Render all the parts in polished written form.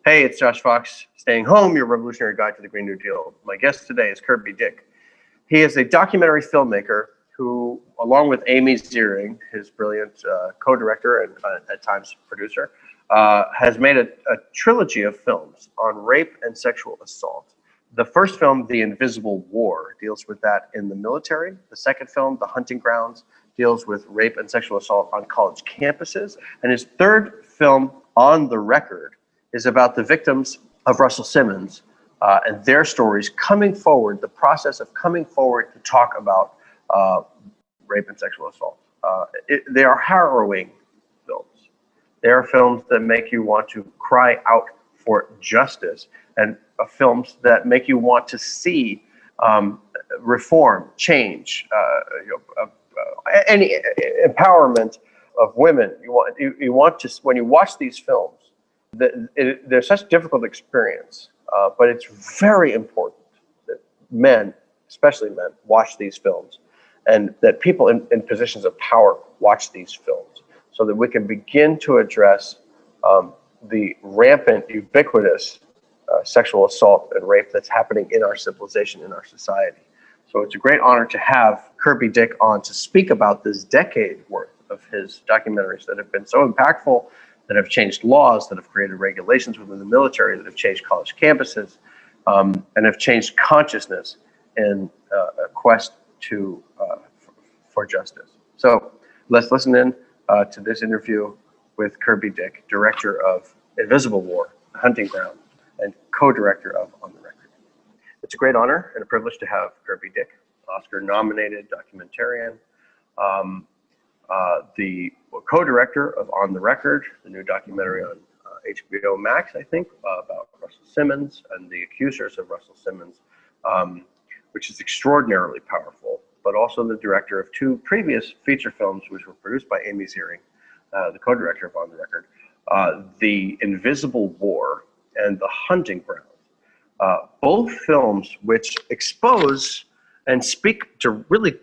Hey, it's Josh Fox, Staying Home, your revolutionary guide to the Green New Deal. My guest today is Kirby Dick. He is a documentary filmmaker who, along with Amy Ziering, his brilliant co-director and at times producer, has made a trilogy of films on rape and sexual assault. The first film, The Invisible War, deals with that in the military. The second film, The Hunting Grounds, deals with rape and sexual assault on college campuses. And his third film, On the Record, is about the victims of Russell Simmons and their stories coming forward, the process of coming forward to talk about rape and sexual assault. They are harrowing films. They are films that make you want to cry out for justice, and films that make you want to see reform, change, any empowerment of women. You want to, when you watch these films, they're such a difficult experience, but it's very important that men, especially men, watch these films, and that people in positions of power watch these films, so that we can begin to address the rampant, ubiquitous sexual assault and rape that's happening in our civilization, in our society. So it's a great honor to have Kirby Dick on to speak about this decade worth of his documentaries that have been so impactful, that have changed laws, that have created regulations within the military, that have changed college campuses, and have changed consciousness in a quest for justice. So let's listen in to this interview with Kirby Dick, director of Invisible War, Hunting Ground, and co-director of On the Record. It's a great honor and a privilege to have Kirby Dick, Oscar-nominated documentarian, the co-director of On the Record, the new documentary on HBO Max, I think, about Russell Simmons and the accusers of Russell Simmons, which is extraordinarily powerful, but also the director of two previous feature films, which were produced by Amy Ziering, the co-director of On the Record, The Invisible War and The Hunting Ground. Both films which expose and speak to really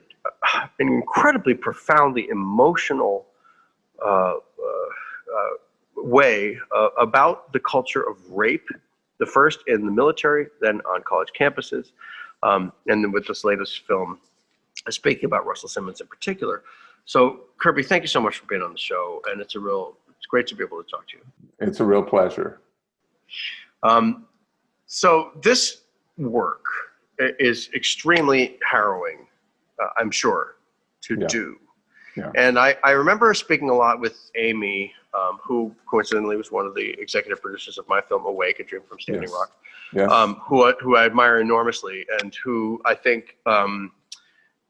an incredibly profoundly emotional way about the culture of rape, the first in the military, then on college campuses, and then with this latest film, speaking about Russell Simmons in particular. So, Kirby, thank you so much for being on the show, and it's great to be able to talk to you. It's a real pleasure. So this work is extremely harrowing, I'm sure, to do. Yeah. And I remember speaking a lot with Amy, who coincidentally was one of the executive producers of my film Awake, A Dream from Standing Rock, who I admire enormously, and who I think,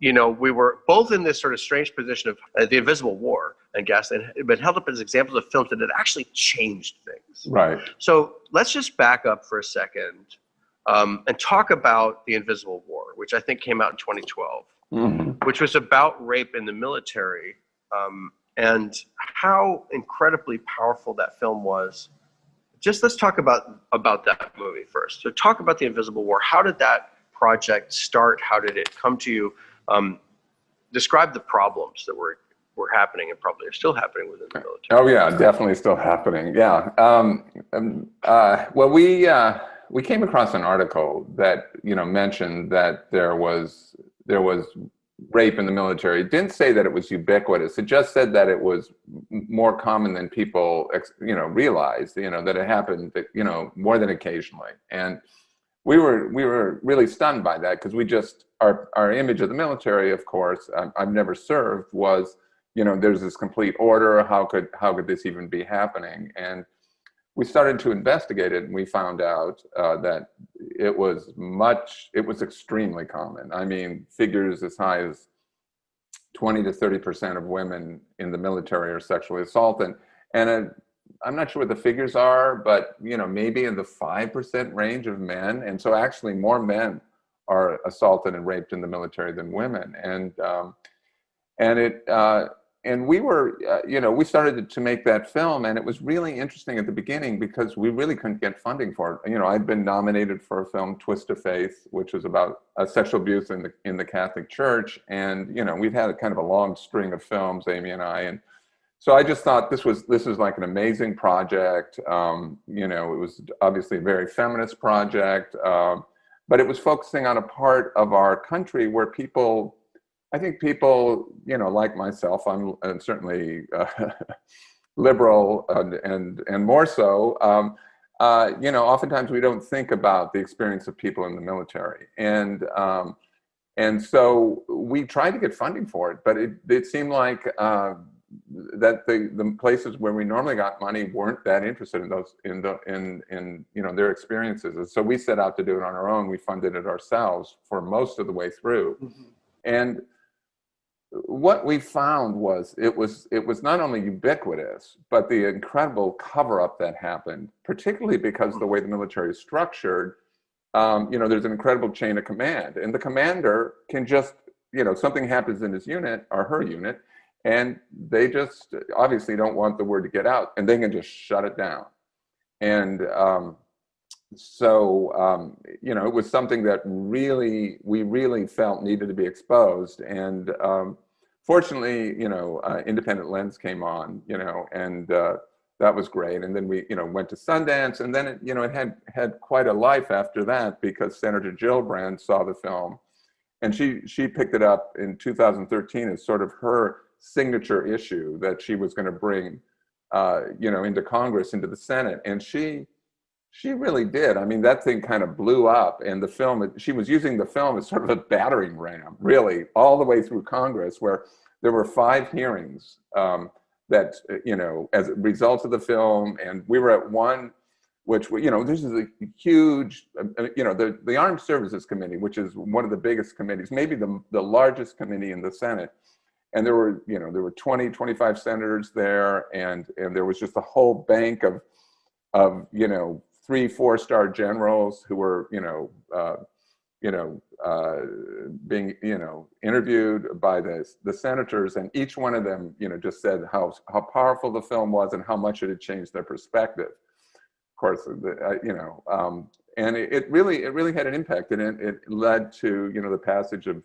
we were both in this sort of strange position of The Invisible War and Gaslight, but held up as examples of films that had actually changed things. Right. So let's just back up for a second and talk about The Invisible War, which I think came out in 2012. Which was about rape in the military, and how incredibly powerful that film was. Just let's talk about that movie first. So talk about The Invisible War. How did that project start? How did it come to you? Describe the problems that were happening and probably are still happening within the military. Oh yeah, definitely still happening. Yeah. Well, we came across an article that mentioned that there was rape in the military. It didn't say that it was ubiquitous. It just said that it was more common than people, realized, that it happened, more than occasionally. And we were really stunned by that, because our image of the military, of course, I've never served, was, there's this complete order. How could this even be happening? And we started to investigate it, and we found out that it was extremely common. I mean, figures as high as 20 to 30% of women in the military are sexually assaulted. And I'm not sure what the figures are, but maybe in the 5% range of men. And so actually more men are assaulted and raped in the military than women. And we were, we started to make that film, and it was really interesting at the beginning because we really couldn't get funding for it. I'd been nominated for a film, Twist of Faith, which was about sexual abuse in the Catholic Church, and we've had a kind of a long string of films, Amy and I, and So I just thought this was like an amazing project. You know, it was obviously a very feminist project, but it was focusing on a part of our country where people, I think people, you know, like myself, I'm certainly liberal and more so. You know, oftentimes we don't think about the experience of people in the military, and so we tried to get funding for it, but it seemed like that the places where we normally got money weren't that interested in those in you know, their experiences. And so we set out to do it on our own. We funded it ourselves for most of the way through. Mm-hmm. And what we found was it was not only ubiquitous, but the incredible cover-up that happened, particularly because the way the military is structured. You know, there's an incredible chain of command, and the commander can just, you know, something happens in his unit or her unit, and they just obviously don't want the word to get out, and they can just shut it down. And you know, it was something that we really felt needed to be exposed. And fortunately, you know, Independent Lens came on, you know, and that was great. And then we, you know, went to Sundance, and then it, you know, it had quite a life after that, because Senator Gillibrand saw the film, and she picked it up in 2013 as sort of her signature issue that she was going to bring, you know, into Congress, into the Senate, and she really did. I mean, that thing kind of blew up, and the film, she was using the film as sort of a battering ram, really, all the way through Congress, where there were 5 hearings that, you know, as a result of the film. And we were at one, which, you know, this is a huge, you know, the Armed Services Committee, which is one of the biggest committees, maybe the largest committee in the Senate. And there were, you know, there were 20, 25 senators there, and there was just a whole bank of, you know, 3-4-star generals who were, being, you know, interviewed by the senators, and each one of them, you know, just said how powerful the film was and how much it had changed their perspective. Of course, you know, and it really had an impact, and it led to, you know, the passage of,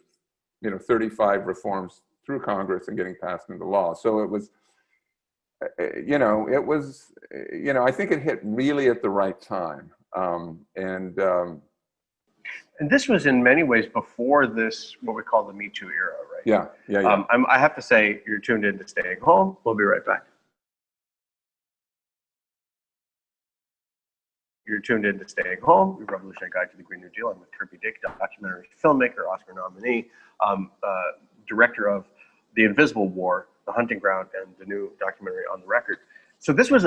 you know, 35 reforms through Congress and getting passed into law. So it was, you know, it was, you know, I think it hit really at the right time. And this was in many ways before this, what we call the Me Too era, right? Yeah. I have to say, you're tuned in to Staying Home. We'll be right back. You're tuned in to Staying Home, the Revolutionary Guide to the Green New Deal. I'm with Kirby Dick, documentary filmmaker, Oscar nominee, director of The Invisible War, The Hunting Ground, and the new documentary On the Record. So this was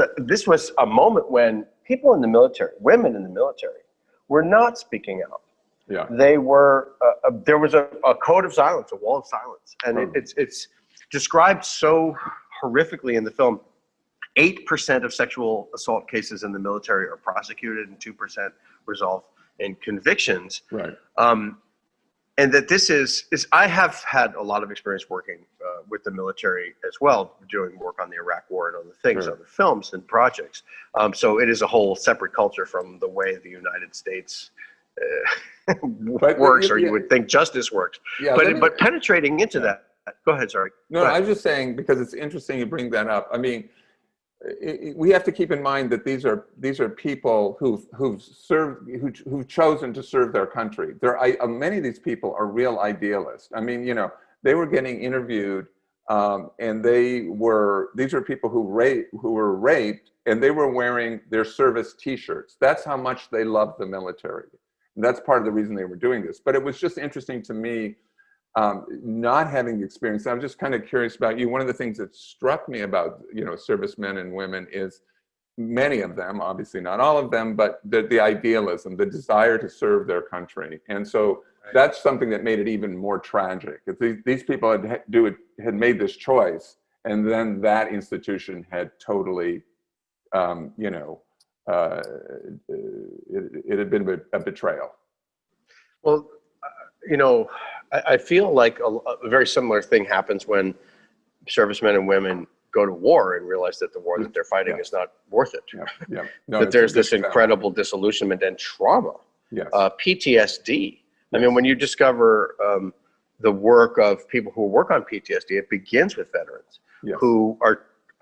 a moment when people in the military, women in the military, were not speaking out. Yeah. They were, there was a code of silence, a wall of silence. And it's described so horrifically in the film. 8% of sexual assault cases in the military are prosecuted, and 2% result in convictions. Right. And that this is I have had a lot of experience working with the military as well, doing work on the Iraq War and other things, Sure. other films and projects. So it is a whole separate culture from the way the United States works, or you would think justice works. Yeah, but penetrating into that. Go ahead, sorry. No, I was just saying, because it's interesting you bring that up. I mean, we have to keep in mind that these are people who've chosen to serve their country. Many of these people are real idealists. I mean, you know, they were getting interviewed, and these are people who were raped, and they were wearing their service T-shirts. That's how much they loved the military. And that's part of the reason they were doing this. But it was just interesting to me, not having the experience. I'm just kind of curious about you. One of the things that struck me about, you know, servicemen and women is many of them, obviously not all of them, but the idealism, the desire to serve their country. And so that's something that made it even more tragic. If these people had made this choice, and then that institution had totally, you know, it had been a betrayal. Well, you know, I feel like a very similar thing happens when servicemen and women go to war and realize that the war that they're fighting is not worth it. Yeah. No, that there's this incredible disillusionment and trauma, PTSD. I mean, when you discover the work of people who work on PTSD, it begins with veterans who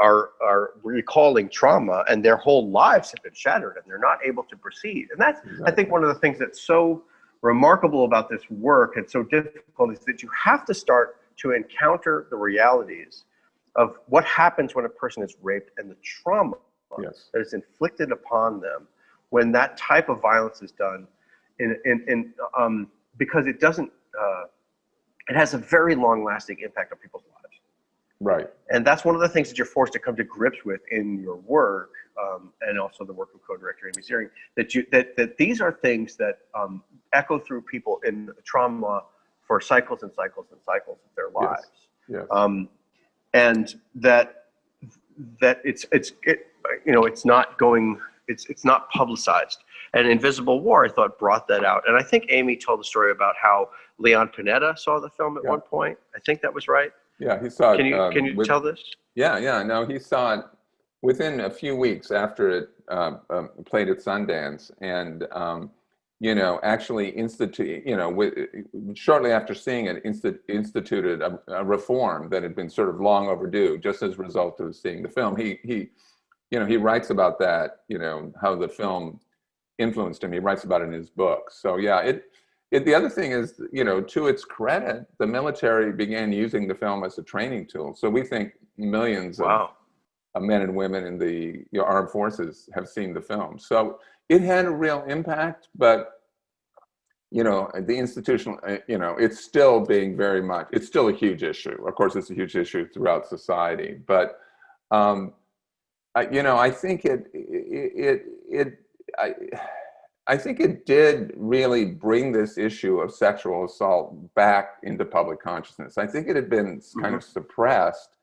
are recalling trauma, and their whole lives have been shattered, and they're not able to proceed. And that's, I think, one of the things that's so remarkable about this work and so difficult is that you have to start to encounter the realities of what happens when a person is raped and the trauma that is inflicted upon them when that type of violence is done because it doesn't, it has a very long-lasting impact on people's lives. Right. And that's one of the things that you're forced to come to grips with in your work, and also the work of co-director Amy Ziering, that these are things that echo through people in trauma for cycles and cycles and cycles of their lives. Yes. And that it's not publicized. And Invisible War, I thought, brought that out. And I think Amy told the story about how Leon Panetta saw the film at one point. I think that was right. Yeah, he saw it. Can you tell this? Yeah. No, he saw it within a few weeks after it played at Sundance, and actually shortly after seeing it, instituted a reform that had been sort of long overdue, just as a result of seeing the film. He writes about that, how the film influenced him. He writes about it in his book. So yeah, the other thing is, to its credit, the military began using the film as a training tool. So we think millions of men and women in the armed forces have seen the film. So it had a real impact, but the institutional, it's still being it's still a huge issue. Of course, it's a huge issue throughout society, but I think I think it did really bring this issue of sexual assault back into public consciousness. I think it had been kind of suppressed.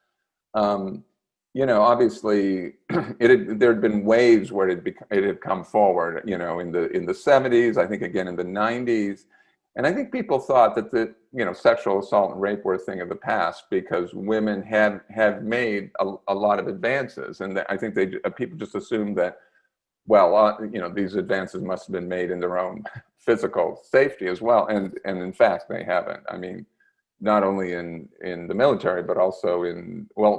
Obviously, there had been waves where it had come forward. In the 70s, I think again in the 90s, and I think people thought that the sexual assault and rape were a thing of the past because women have made a lot of advances, and I think people just assumed that. Well, these advances must have been made in their own physical safety as well, and in fact they haven't. I mean, not only in the military, but also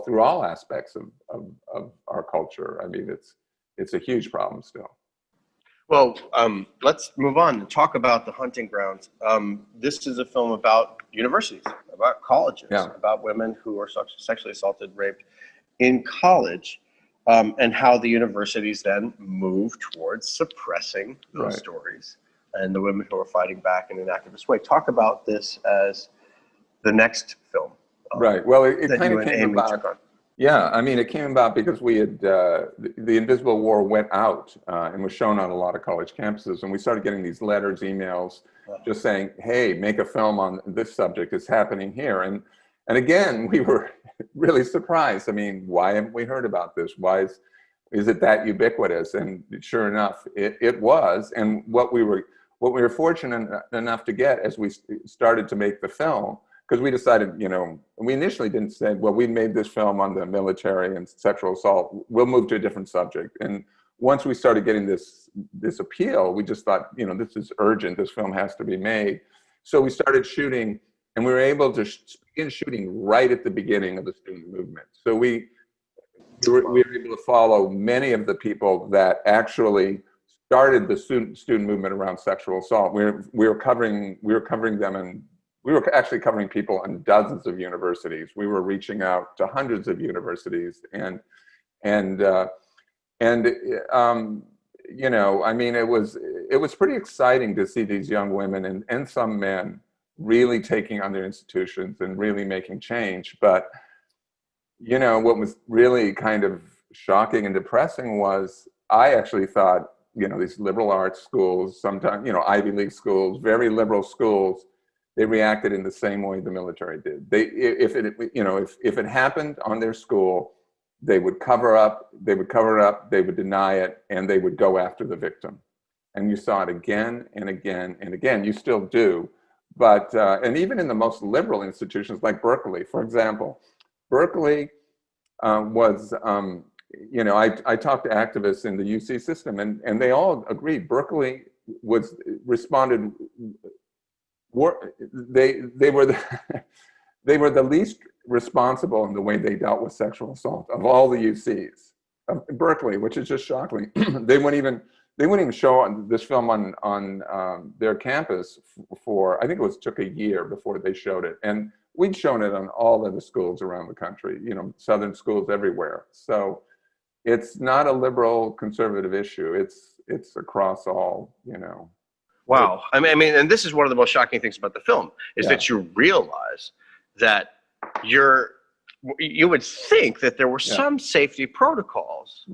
through all aspects of our culture. I mean, it's a huge problem still. Well, let's move on and talk about The Hunting Grounds. This is a film about universities, about colleges, about women who are sexually assaulted, raped in college. And how the universities then move towards suppressing those stories and the women who are fighting back in an activist way. Talk about this as the next film. Right. Well, it kind of came about. Yeah, I mean, it came about because we had, the Invisible War went out and was shown on a lot of college campuses. And we started getting these letters, emails, just saying, hey, make a film on this subject. It's happening here. And again, we were really surprised. I mean, why haven't we heard about this? Why is it that ubiquitous? And sure enough, it was. And what we were fortunate enough to get as we started to make the film, because we decided, we initially didn't say, well, we made this film on the military and sexual assault. We'll move to a different subject. And once we started getting this appeal, we just thought, this is urgent. This film has to be made. So we started shooting. And we were able to begin shooting right at the beginning of the student movement. So we were able to follow many of the people that actually started the student movement around sexual assault. We were covering them, and we were actually covering people in dozens of universities. We were reaching out to hundreds of universities, I mean, it was pretty exciting to see these young women and some men really taking on their institutions and really making change. But, what was really kind of shocking and depressing was I actually thought, these liberal arts schools, sometimes, Ivy League schools, very liberal schools, they reacted in the same way the military did. If it happened on their school, they would cover it up, they would deny it, and they would go after the victim. And you saw it again and again and again. You still do. But, and even in the most liberal institutions like Berkeley, for example, Berkeley was, I talked to activists in the UC system, and they all agreed Berkeley responded. They were the least responsible in the way they dealt with sexual assault of all the UCs. Berkeley, which is just shocking. They wouldn't even show this film on their campus for, I think took a year before they showed it. And we'd shown it on all of the schools around the country, Southern schools everywhere. So it's not a liberal conservative issue. It's across all, Wow. I mean, and this is one of the most shocking things about the film is that you realize that you would think that there were some safety protocols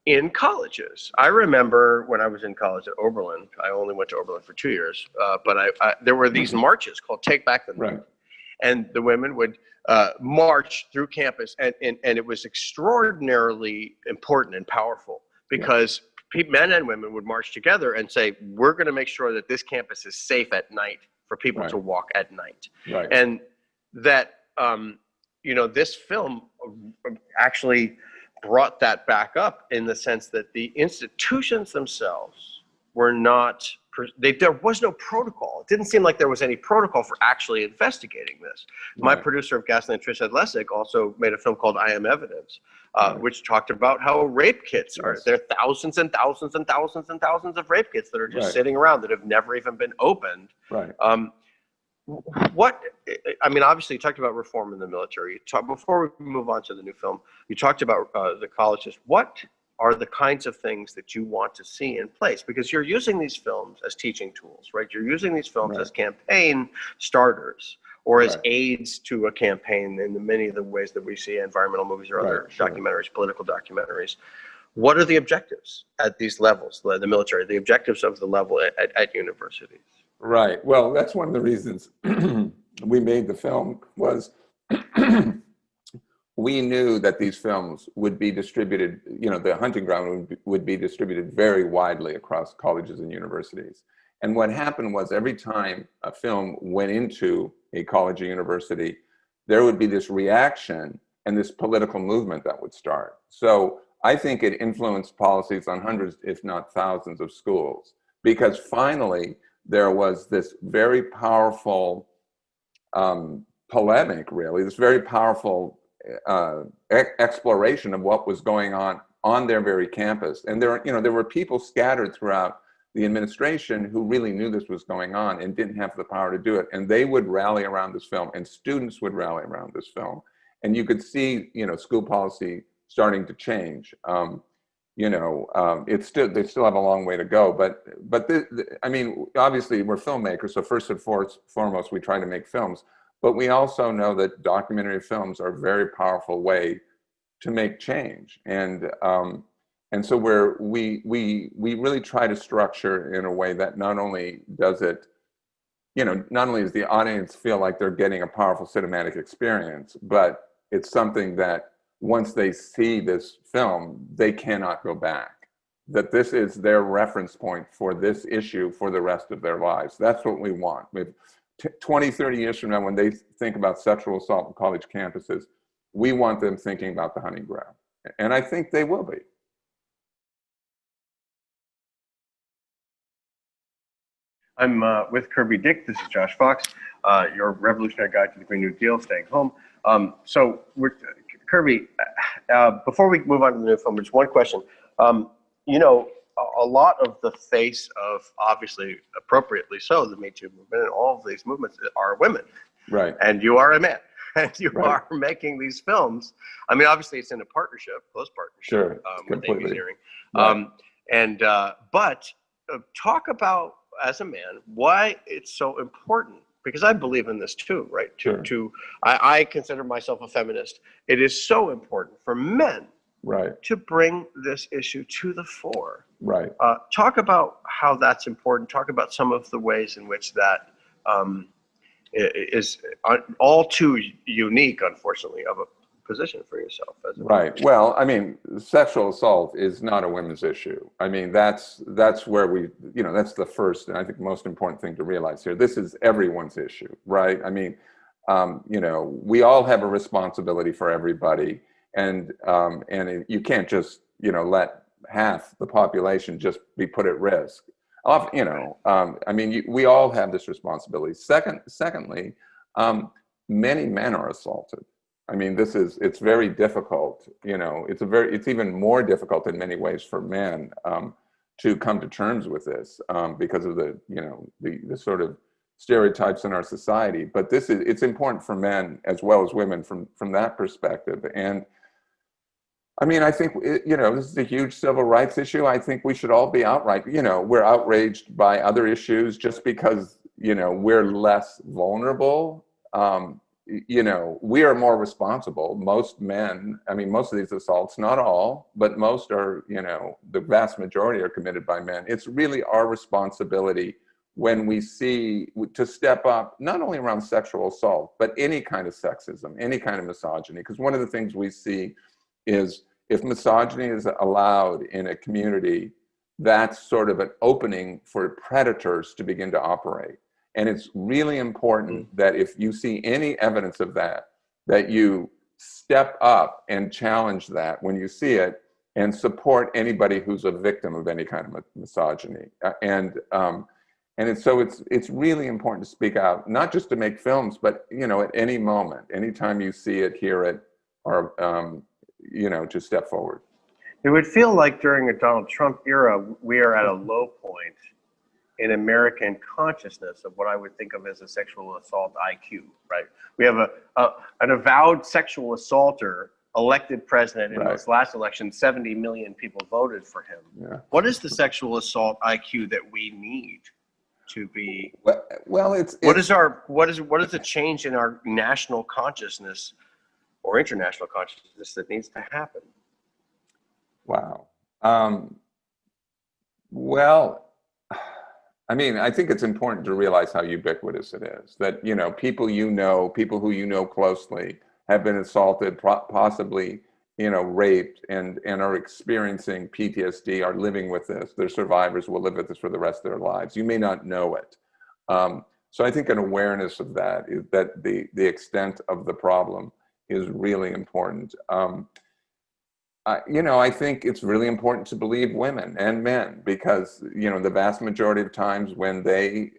in colleges. I remember when I was in college at Oberlin, I only went to Oberlin for 2 years, but there were these marches called Take Back the Night. And the women would march through campus, and it was extraordinarily important and powerful because men and women would march together and say, we're going to make sure that this campus is safe at night for people to walk at night. And that, this film actually brought that back up in the sense that the institutions themselves were not, there was no protocol. It didn't seem like there was any protocol for actually investigating this. My producer of Gaslight, Tricia Lessig, also made a film called I Am Evidence, which talked about how rape kits are, there are thousands and thousands and thousands and thousands of rape kits that are just sitting around that have never even been opened. Obviously you talked about reform in the military. Before we move on to the new film, you talked about the colleges. What are the kinds of things that you want to see in place? Because you're using these films as teaching tools, right? You're using these films as campaign starters or as aids to a campaign in many of the ways that we see environmental movies or other documentaries, political documentaries. What are the objectives at these levels, the military, the objectives of the level at universities? Right. Well, that's one of the reasons we made the film was we knew that these films would be distributed, the hunting ground would be distributed very widely across colleges and universities. And what happened was every time a film went into a college or university, there would be this reaction and this political movement that would start. So I think it influenced policies on hundreds, if not thousands of schools, because finally there was this very powerful polemic, really, this very powerful exploration of what was going on their very campus. And there were people scattered throughout the administration who really knew this was going on and didn't have the power to do it. And they would rally around this film, and students would rally around this film. And you could see, school policy starting to change. They still have a long way to go, but obviously we're filmmakers, so first and foremost, we try to make films. But we also know that documentary films are a very powerful way to make change, and so we really try to structure in a way that not only does the audience feel like they're getting a powerful cinematic experience, but it's something that once they see this film, they cannot go back. That this is their reference point for this issue for the rest of their lives. That's what we want. 20, 30 years from now, when they think about sexual assault on college campuses, we want them thinking about the hunting ground. And I think they will be. I'm with Kirby Dick. This is Josh Fox, your revolutionary guide to the Green New Deal, staying home. Kirby, before we move on to the new film, just one question. A lot of the face of, obviously, appropriately so, the Me Too movement and all of these movements are women. Right. And you are a man. And you are making these films. I mean, obviously, it's in a partnership, close partnership with Amy Ziering. But talk about, as a man, why it's so important. Because I believe in this too, right? I consider myself a feminist. It is so important for men to bring this issue to the fore. Talk about how that's important. Talk about some of the ways in which that is all too unique, unfortunately, of a position for yourself. Well, I mean, sexual assault is not a women's issue. I mean, that's where that's the first and I think most important thing to realize here. This is everyone's issue, right? I mean, we all have a responsibility for everybody, and you can't just let half the population just be put at risk. We all have this responsibility. Secondly, many men are assaulted. I mean, it's very difficult, it's even more difficult in many ways for men to come to terms with this because of the sort of stereotypes in our society. But it's important for men as well as women from that perspective. And I mean, I think, this is a huge civil rights issue. I think we should all be outright, we're outraged by other issues just because, we're less vulnerable. We are more responsible. Most men, I mean, most of these assaults, not all, but most are, the vast majority are committed by men. It's really our responsibility when we see to step up, not only around sexual assault, but any kind of sexism, any kind of misogyny. Because one of the things we see is if misogyny is allowed in a community, that's sort of an opening for predators to begin to operate. And it's really important that if you see any evidence of that, that you step up and challenge that when you see it and support anybody who's a victim of any kind of misogyny. It's really important to speak out, not just to make films, but, at any moment, anytime you see it, hear it, or, to step forward. It would feel like during a Donald Trump era, we are at a low point in American consciousness of what I would think of as a sexual assault IQ, right? We have an avowed sexual assaulter elected president in this last election. 70 million people voted for him. Yeah. What is the sexual assault IQ that we need to be? What is the change in our national consciousness or international consciousness that needs to happen? Wow. I mean, I think it's important to realize how ubiquitous it is. That, people who you know closely have been assaulted, possibly, raped, and are experiencing PTSD, are living with this. Their survivors will live with this for the rest of their lives. You may not know it. So I think an awareness of that is that the extent of the problem is really important. I think it's really important to believe women and men because, the vast majority of times when they,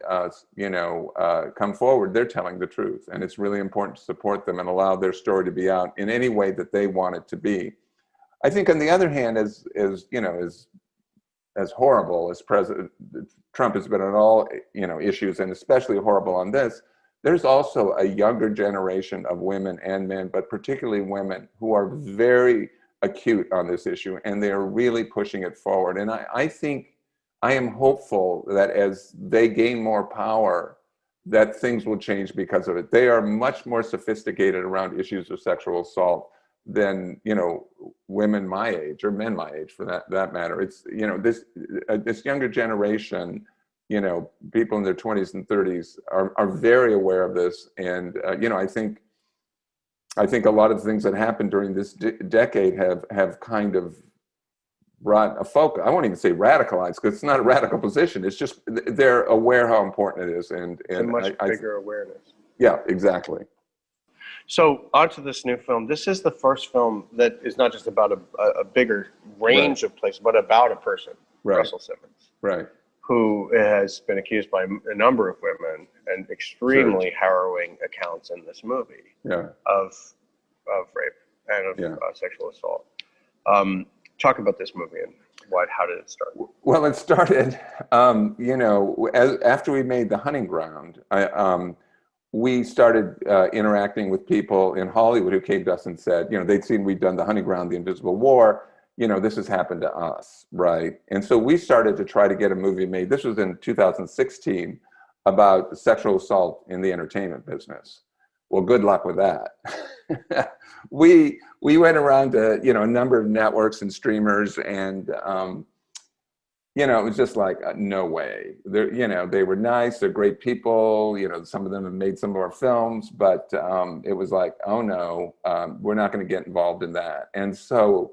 come forward, they're telling the truth. And it's really important to support them and allow their story to be out in any way that they want it to be. I think, on the other hand, as horrible as President Trump has been on all, issues, and especially horrible on this, there's also a younger generation of women and men, but particularly women, who are very acute on this issue, and they are really pushing it forward. And I think I am hopeful that as they gain more power, that things will change because of it. They are much more sophisticated around issues of sexual assault than, women my age or men my age for that matter. It's, this younger generation, people in their 20s and 30s are very aware of this. And, I think a lot of the things that happened during this decade have kind of brought a focus. I won't even say radicalized, because it's not a radical position. It's just they're aware how important it is, and it's a much bigger awareness. Yeah, exactly. So onto this new film. This is the first film that is not just about a bigger range of places, but about a person, Russell Simmons, who has been accused by a number of women and extremely harrowing accounts in this movie of rape and of sexual assault. Talk about this movie and how did it start? Well, it started, after we made The Hunting Ground, we started interacting with people in Hollywood who came to us and said, they'd seen we'd done The Hunting Ground, The Invisible War, this has happened to us, right? And so we started to try to get a movie made. This was in 2016, about sexual assault in the entertainment business. Well, good luck with that. We went around to, a number of networks and streamers, and, it was just like, no way. They were nice, they're great people, some of them have made some of our films, but it was like, oh no, we're not going to get involved in that. And so,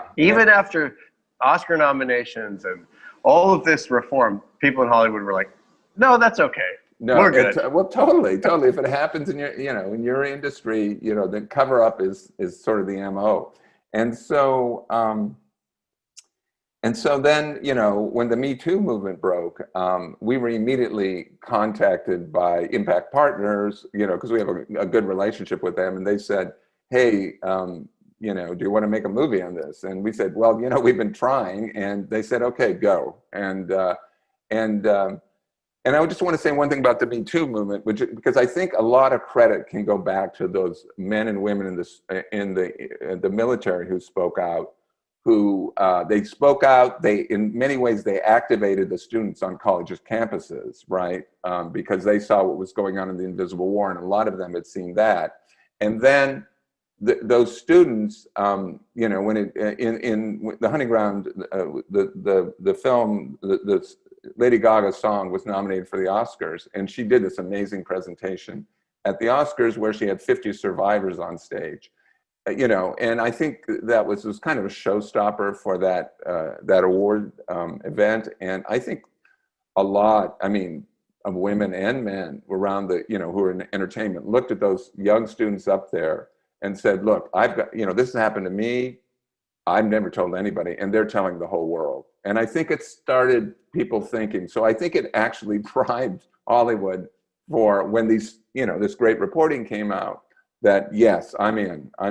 even after Oscar nominations and all of this reform, people in Hollywood were like, no, that's okay. No, we're good. Well, totally. If it happens in your, in your industry, the cover up is sort of the MO. And so, And so then, you know, when the Me Too movement broke, we were immediately contacted by Impact Partners, you know, because we have a good relationship with them. And they said, hey, you know, do you want to make a movie on this? And we said, well, you know, we've been trying. And they said, okay, go. And I just want to say one thing about the Me Too movement, which, because I think a lot of credit can go back to those men and women in the military who spoke out, who they spoke out. They, in many ways, they activated the students on colleges' campuses, right? Because they saw what was going on in the Invisible War, and a lot of them had seen that. And then those students, you know, when in the Hunting Ground, the film, the Lady Gaga's song was nominated for the Oscars, and she did this amazing presentation at the Oscars where she had 50 survivors on stage. You know, and I think that was kind of a showstopper for that award event. And I think a lot, I mean, of women and men around the, you know, who are in entertainment looked at those young students up there and said, look, I've got, you know, this has happened to me. I've never told anybody, and they're telling the whole world. And I think it started people thinking. So I think it actually primed Hollywood for when these, you know, this great reporting came out, that yes, I'm in, I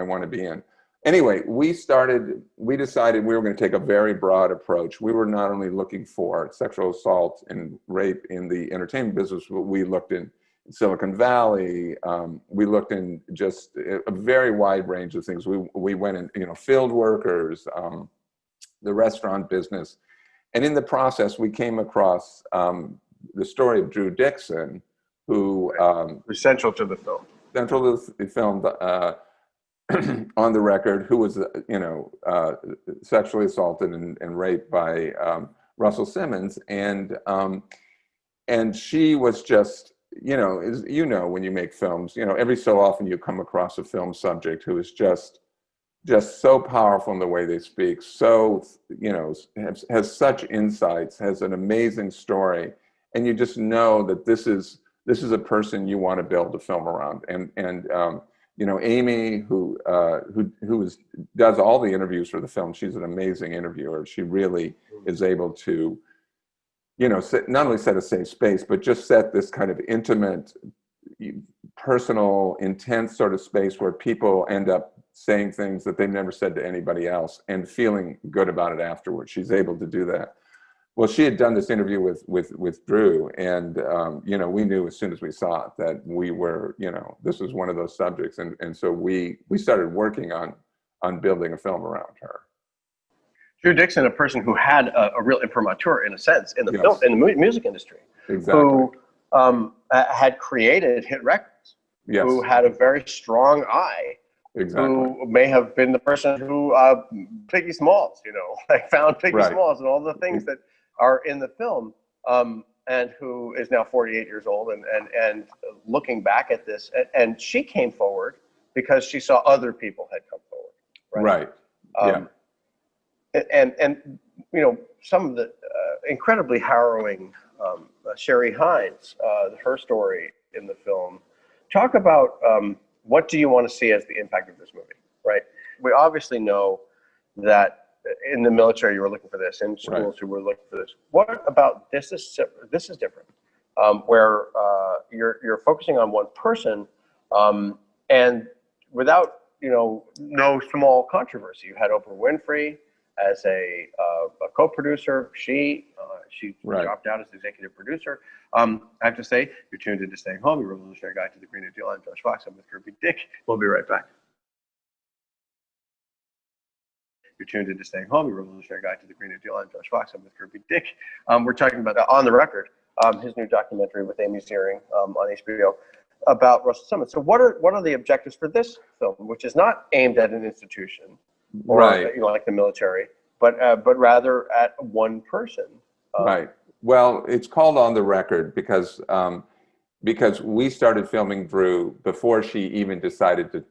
want to be in. Anyway, we decided we were going to take a very broad approach. We were not only looking for sexual assault and rape in the entertainment business, but we looked in Silicon Valley. We looked in just a very wide range of things. We went in, you know, field workers, the restaurant business. And in the process, we came across the story of Drew Dixon, who was central to the film. Central to the film, on the record, who was, you know, sexually assaulted and raped by Russell Simmons, and she was just, you know, when you make films, you know, every so often you come across a film subject who is just so powerful in the way they speak, so, you know, has such insights, has an amazing story, and you just know that this is a person you want to build a film around. And you know, Amy, who does all the interviews for the film, she's an amazing interviewer. She really is able to, you know, not only set a safe space, but just set this kind of intimate, personal, intense sort of space where people end up saying things that they've never said to anybody else and feeling good about it afterwards. She's able to do that. Well, she had done this interview with Drew, and you know, we knew as soon as we saw it that we were, you know, this was one of those subjects, and so we started working on building a film around her. Drew Dixon, a person who had a real imprimatur, in a sense, in the Yes. film, in the music industry, Exactly. who had created hit records, Yes. who had a very strong eye, Exactly. who may have been the person who Piggy Smalls, you know, like found Piggy Right. Smalls and all the things that are in the film, and who is now 48 years old and looking back at this, and she came forward because she saw other people had come forward. Right. And you know, some of the incredibly harrowing, Sherry Hines, her story in the film. Talk about what do you want to see as the impact of this movie, right? We obviously know that in the military you were looking for this, in schools Right. you were looking for this. What about this is different, where you're focusing on one person, and without, you know, no small controversy. You had Oprah Winfrey as a co-producer. She Right. dropped out as executive producer. I have to say, you're tuned into Staying Home, your Revolutionary Guide to the Green New Deal. I'm Josh Fox. I'm with Kirby Dick. We'll be right back. You're tuned into Staying Home, your Revolutionary Guide to the Green New Deal. I'm Josh Fox. I'm with Kirby Dick. We're talking about On the Record, his new documentary with Amy Searing on HBO about Russell Simmons. So what are the objectives for this film, which is not aimed at an institution or Right. you know, like the military, but rather at one person? Right. Well, it's called On the Record because we started filming Drew before she even decided to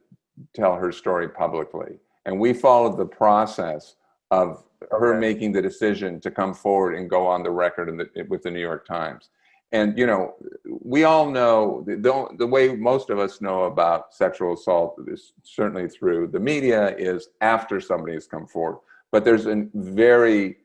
tell her story publicly. And we followed the process of her making the decision to come forward and go on the record with the New York Times. And, you know, we all know the way most of us know about sexual assault is certainly through the media is after somebody has come forward. but there's a very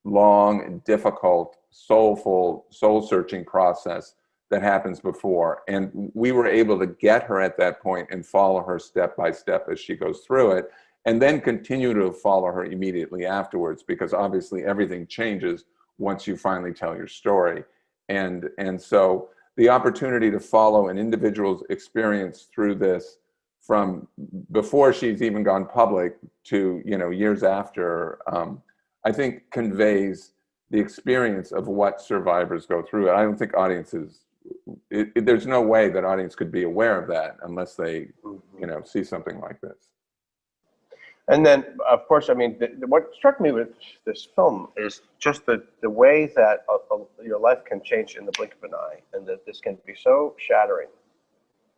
long, difficult, soulful, soul-searching process that happens before. And we were able to get her at that point and follow her step by step as she goes through it, and then continue to follow her immediately afterwards, because obviously everything changes once you finally tell your story. And so the opportunity to follow an individual's experience through this from before she's even gone public to, you know, years after, I think conveys the experience of what survivors go through. I don't think audiences, there's no way that audience could be aware of that unless they, you know, see something like this. And then, of course, I mean, what struck me with this film is just the way that your life can change in the blink of an eye, and that this can be so shattering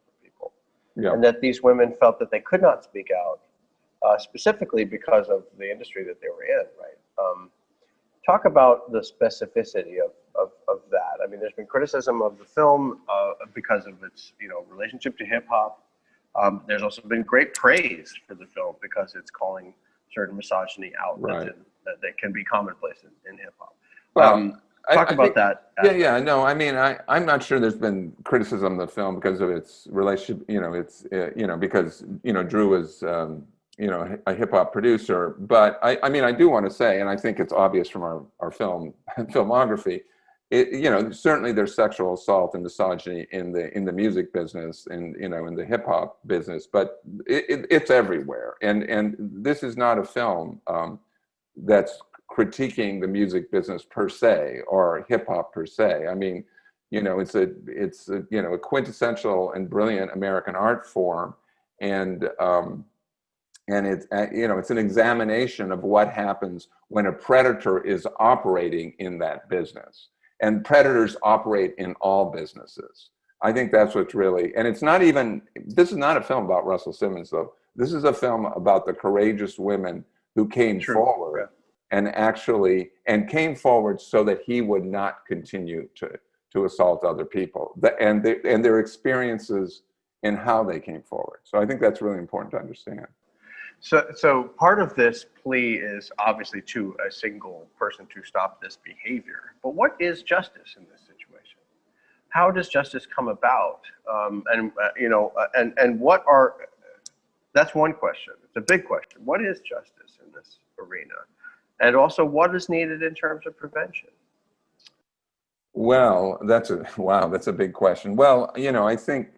for people. Yeah. And that these women felt that they could not speak out, specifically because of the industry that they were in, right? Talk about the specificity of that. I mean, there's been criticism of the film because of its, you know, relationship to hip hop. There's also been great praise for the film because it's calling certain misogyny out, right, that can be commonplace in hip hop. Well, talk about that. Yeah, no, I mean, I'm not sure there's been criticism of the film because of its relationship, you know, it's, you know, because, you know, Drew was, you know, a hip hop producer. But I mean, I do want to say, and I think it's obvious from our filmography, you know, certainly there's sexual assault and misogyny in the music business and, you know, in the hip hop business, but it's everywhere. And this is not a film that's critiquing the music business per se or hip hop per se. I mean, you know, it's a you know, a quintessential and brilliant American art form, and it's, you know, it's an examination of what happens when a predator is operating in that business. And predators operate in all businesses. I think that's what's really, and it's not even, this is not a film about Russell Simmons, though. This is a film about the courageous women who came forward and actually, and came forward so that he would not continue to assault other people, and their experiences and how they came forward. So I think that's really important to understand. So part of this plea is obviously to a single person to stop this behavior. But what is justice in this situation? How does justice come about? You know, and what are, that's one question. It's a big question. What is justice in this arena? And also, what is needed in terms of prevention? Well, that's a big question. Well, you know, I think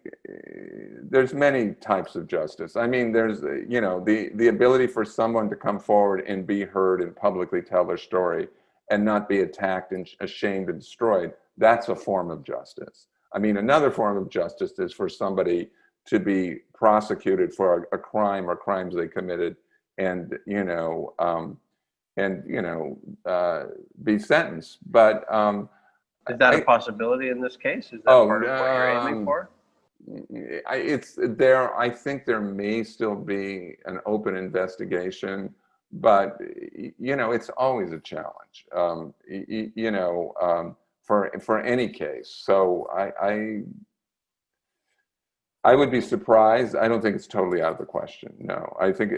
there's many types of justice. I mean, there's, you know, the ability for someone to come forward and be heard and publicly tell their story and not be attacked and ashamed and destroyed. That's a form of justice. I mean, another form of justice is for somebody to be prosecuted for a crime or crimes they committed, and, you know, be sentenced. But is that a possibility in this case? Is that part of what you're aiming for? It's there. I think there may still be an open investigation, but, you know, it's always a challenge, you know, for any case. So I would be surprised. I don't think it's totally out of the question. No, I think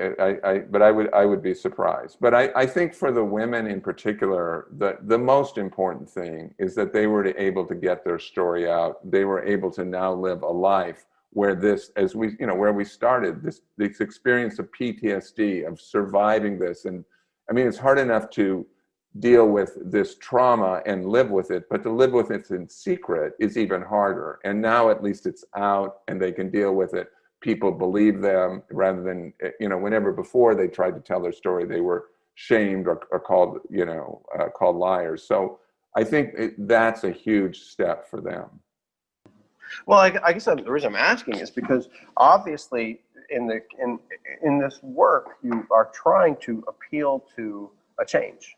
but I would be surprised. But I think for the women in particular, the most important thing is that they were able to get their story out. They were able to now live a life where this, as we, you know, where we started, this experience of PTSD, of surviving this. And I mean, it's hard enough to deal with this trauma and live with it, but to live with it in secret is even harder. And now at least it's out and they can deal with it. People believe them, rather than, you know, whenever before they tried to tell their story, they were shamed or called, you know, called liars. So I think that's a huge step for them. Well, I guess the reason I'm asking is because obviously in this work, you are trying to appeal to a change.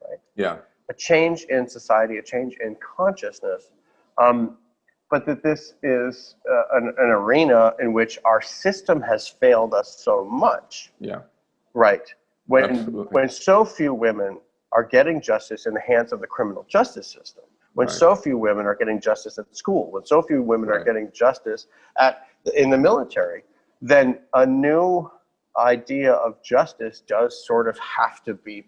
Right? Yeah. A change in society, a change in consciousness, but that this is an arena in which our system has failed us so much. Yeah. Right. When so few women are getting justice in the hands of the criminal justice system, when so few women are getting justice at school, when so few women are getting justice in the military, then a new idea of justice does sort of have to be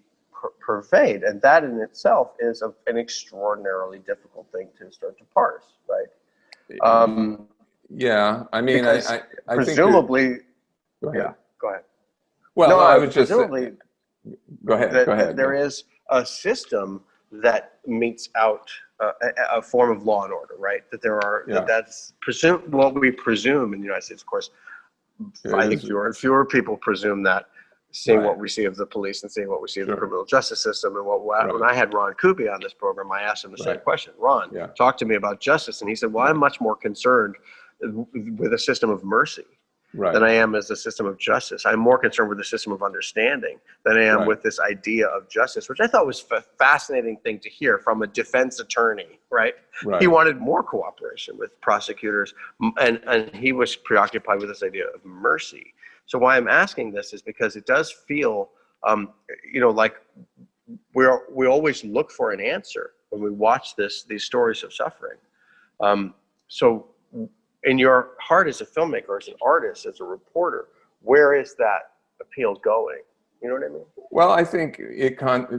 pervade, and that in itself is an extraordinarily difficult thing to start to parse, right? Um, Yeah, I mean, because I think you're, presumably, go yeah, ahead. go ahead. Well, No, no, I was just, presumably go ahead, go that ahead. there is a system that meets out a form of law and order, right? That there are Yeah, that's what we presume in the United States. Of course, it I think is, fewer and fewer people presume that, seeing right, what we see of the police and seeing what we see of the sure, criminal justice system. And when right, I had Ron Kuby on this program, I asked him the same right, question. Ron, yeah, talk to me about justice. And he said, well, yeah, I'm much more concerned with a system of mercy right, than I am as a system of justice. I'm more concerned with the system of understanding than I am right, with this idea of justice, which I thought was a fascinating thing to hear from a defense attorney, right? He right. wanted more cooperation with prosecutors, and he was preoccupied with this idea of mercy. So why I'm asking this is because it does feel, like we always look for an answer when we watch these stories of suffering. So in your heart as a filmmaker, as an artist, as a reporter, where is that appeal going? You know what I mean? Well, I think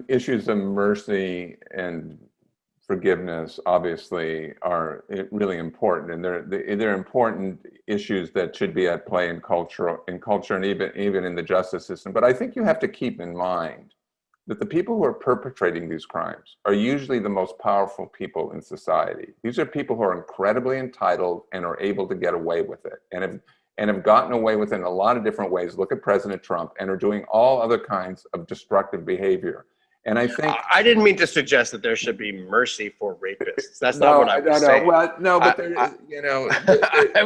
issues of mercy and forgiveness obviously are really important, and they're important issues that should be at play in culture, and even in the justice system. But I think you have to keep in mind that the people who are perpetrating these crimes are usually the most powerful people in society. These are people who are incredibly entitled and are able to get away with it, and have gotten away with it in a lot of different ways. Look at President Trump, and are doing all other kinds of destructive behavior. And I think, I didn't mean to suggest that there should be mercy for rapists. That's not no, what I no, was no. saying. Well, no, I, but there I,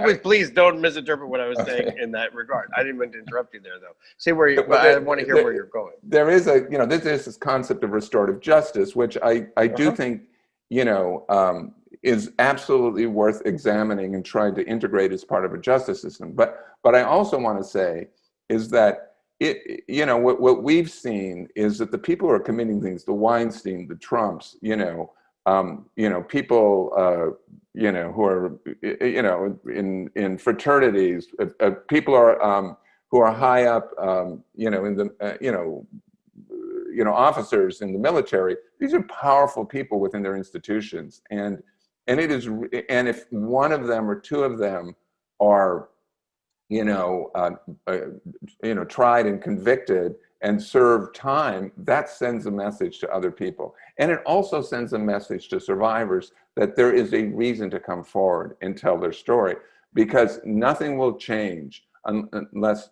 is, please don't misinterpret what I was saying okay. in that regard. I didn't mean to interrupt you there, though. See where you, but I want to hear where you're going. There is there's this concept of restorative justice, which I do Uh-huh. think, is absolutely worth examining and trying to integrate as part of a justice system. But I also want to say is that what we've seen is that the people who are committing things, the Weinstein, the Trumps, people, who are, in fraternities, people are, who are high up, in the, officers in the military. These are powerful people within their institutions, and if one of them or two of them are, tried and convicted and serve time, that sends a message to other people. And it also sends a message to survivors that there is a reason to come forward and tell their story, because nothing will change unless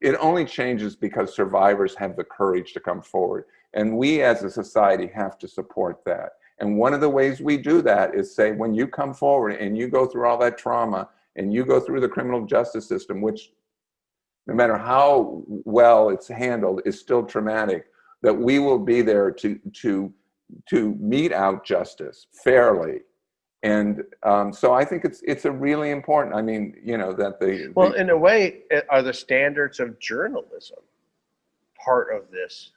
it only changes because survivors have the courage to come forward. And we as a society have to support that. And one of the ways we do that is say, when you come forward and you go through all that trauma and you go through the criminal justice system, which no matter how well it's handled is still traumatic, that we will be there to mete out justice fairly. And so I think it's a really important, I mean, that Well, in a way, are the standards of journalism part of this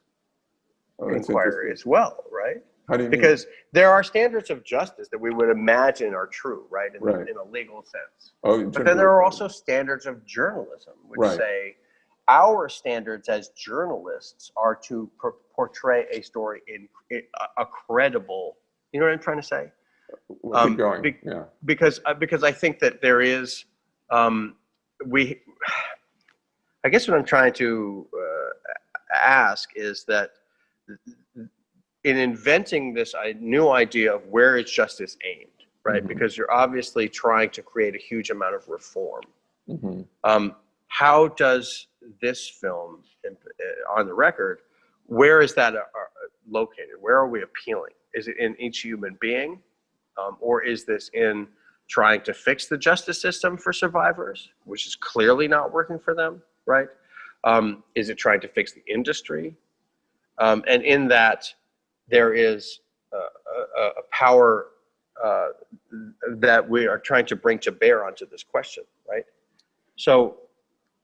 inquiry as well, right? How do you mean? Because there are standards of justice that we would imagine are true, right, Right. in a legal sense. Oh, But then there are also standards of journalism, which right. say our standards as journalists are to portray a story in a credible. You know what I'm trying to say? We'll keep going. Yeah. Because I think that there is we. I guess what I'm trying to ask is that in inventing this new idea of where is justice aimed, right? Mm-hmm. Because you're obviously trying to create a huge amount of reform. Mm-hmm. How does this film, on the record, where is that located? Where are we appealing? Is it in each human being? Or is this in trying to fix the justice system for survivors, which is clearly not working for them, right? Is it trying to fix the industry? And in that, there is a power that we are trying to bring to bear onto this question, right? So,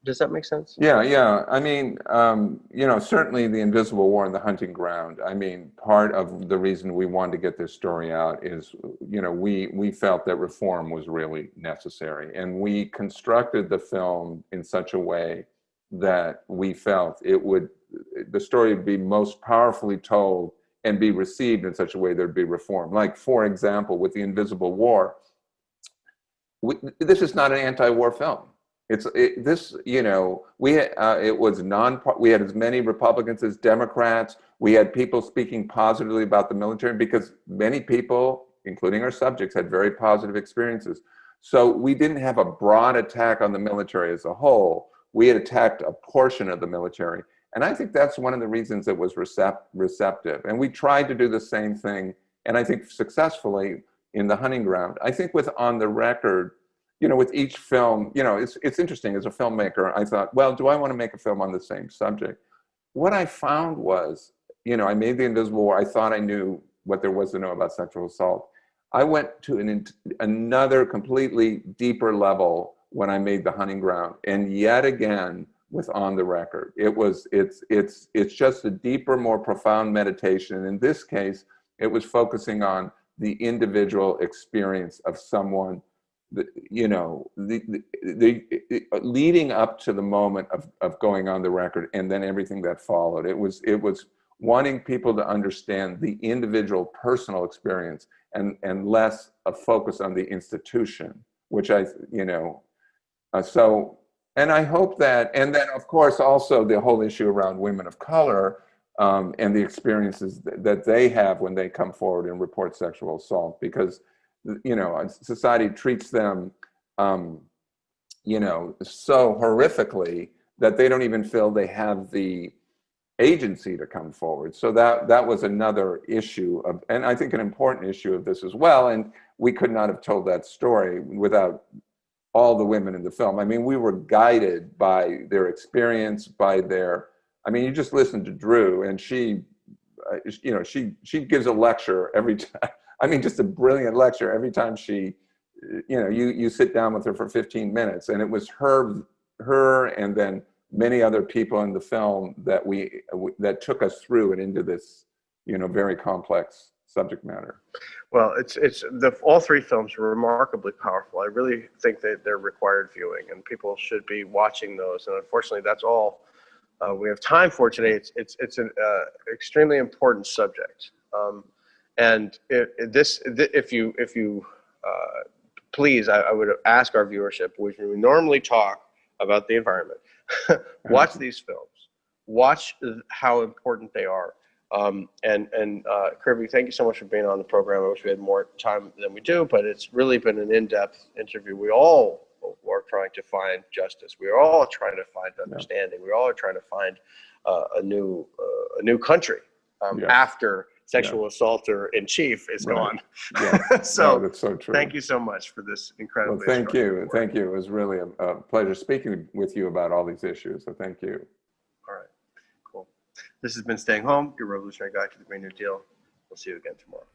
does that make sense? Yeah. I mean, certainly the Invisible War and the Hunting Ground. I mean, part of the reason we wanted to get this story out is, we felt that reform was really necessary, and we constructed the film in such a way that we felt the story would be most powerfully told and be received in such a way there'd be reform. Like, for example, with The Invisible War, this is not an anti-war film. It had as many Republicans as Democrats. We had people speaking positively about the military because many people, including our subjects, had very positive experiences. So we didn't have a broad attack on the military as a whole. We had attacked a portion of the military. And I think that's one of the reasons it was receptive. And we tried to do the same thing, and I think successfully, in The Hunting Ground. I think with On the Record, with each film, it's interesting. As a filmmaker, I thought, well, do I want to make a film on the same subject? What I found was, I made The Invisible War. I thought I knew what there was to know about sexual assault. I went to another completely deeper level when I made The Hunting Ground, and yet again with On the Record. It's just a deeper, more profound meditation. And in this case, it was focusing on the individual experience of someone, leading up to the moment of going on the record, and then everything that followed. It was wanting people to understand the individual personal experience and less a focus on the institution, which and I hope that, and then of course also the whole issue around women of color and the experiences that they have when they come forward and report sexual assault, because society treats them so horrifically that they don't even feel they have the agency to come forward. So that was another issue and I think an important issue of this as well. And we could not have told that story without all the women in the film. I mean, we were guided by their experience, you just listen to Drew, and she gives a lecture every time. I mean, just a brilliant lecture every time she, you sit down with her for 15 minutes, and it was her and then many other people in the film that took us through and into this, very complex subject matter. Well, all three films are remarkably powerful. I really think that they're required viewing, and people should be watching those. And unfortunately, that's all we have time for today. It's an extremely important subject. And if you please, I would ask our viewership, which we normally talk about the environment, watch these films, watch how important they are. Kirby, thank you so much for being on the program. I wish we had more time than we do, but it's really been an in-depth interview. We all are trying to find justice. We are all trying to find understanding. We all are trying to find a new country after sexual assaulter in chief is gone. Yeah. So that's so true. Thank you so much for this incredibly. Well, thank you. Thank you. It was really a pleasure speaking with you about all these issues. So thank you. All right. Cool. This has been Staying Home, your revolutionary guide to the Green New Deal. We'll see you again tomorrow.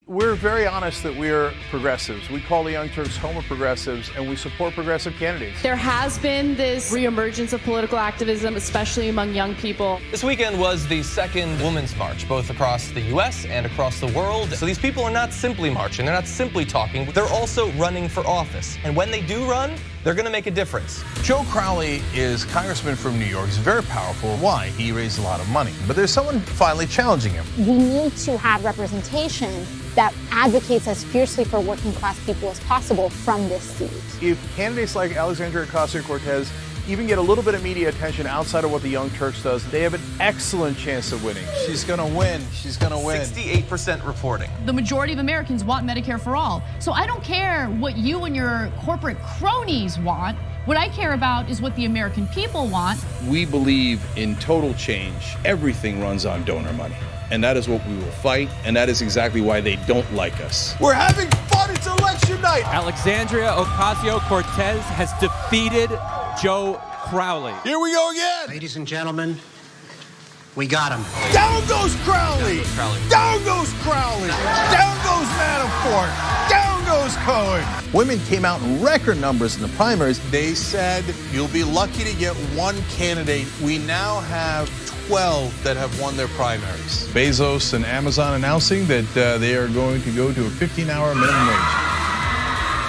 We're very honest that we're progressives. We call the Young Turks home of progressives, and we support progressive candidates. There has been this reemergence of political activism, especially among young people. This weekend was the second Women's March, both across the U.S. and across the world. So these people are not simply marching, they're not simply talking, they're also running for office. And when they do run, they're going to make a difference. Joe Crowley is congressman from New York. He's very powerful. Why? He raised a lot of money. But there's someone finally challenging him. We need to have representation that advocates as fiercely for working class people as possible from this seat. If candidates like Alexandria Ocasio-Cortez even get a little bit of media attention outside of what the Young Turks does, they have an excellent chance of winning. She's gonna win. She's gonna win. 68% reporting. The majority of Americans want Medicare for all. So I don't care what you and your corporate cronies want. What I care about is what the American people want. We believe in total change. Everything runs on donor money. And that is what we will fight, and that is exactly why they don't like us. We're having fun. It's election night. Alexandria Ocasio-Cortez has defeated Joe Crowley. Here we go again. Ladies and gentlemen, we got him. Down goes Crowley. Down goes Crowley. Down goes Manafort. Down goes Cohen. Women came out in record numbers in the primaries. They said you'll be lucky to get one candidate. We now have 12 that have won their primaries. Bezos and Amazon announcing that they are going to go to a 15-hour minimum wage.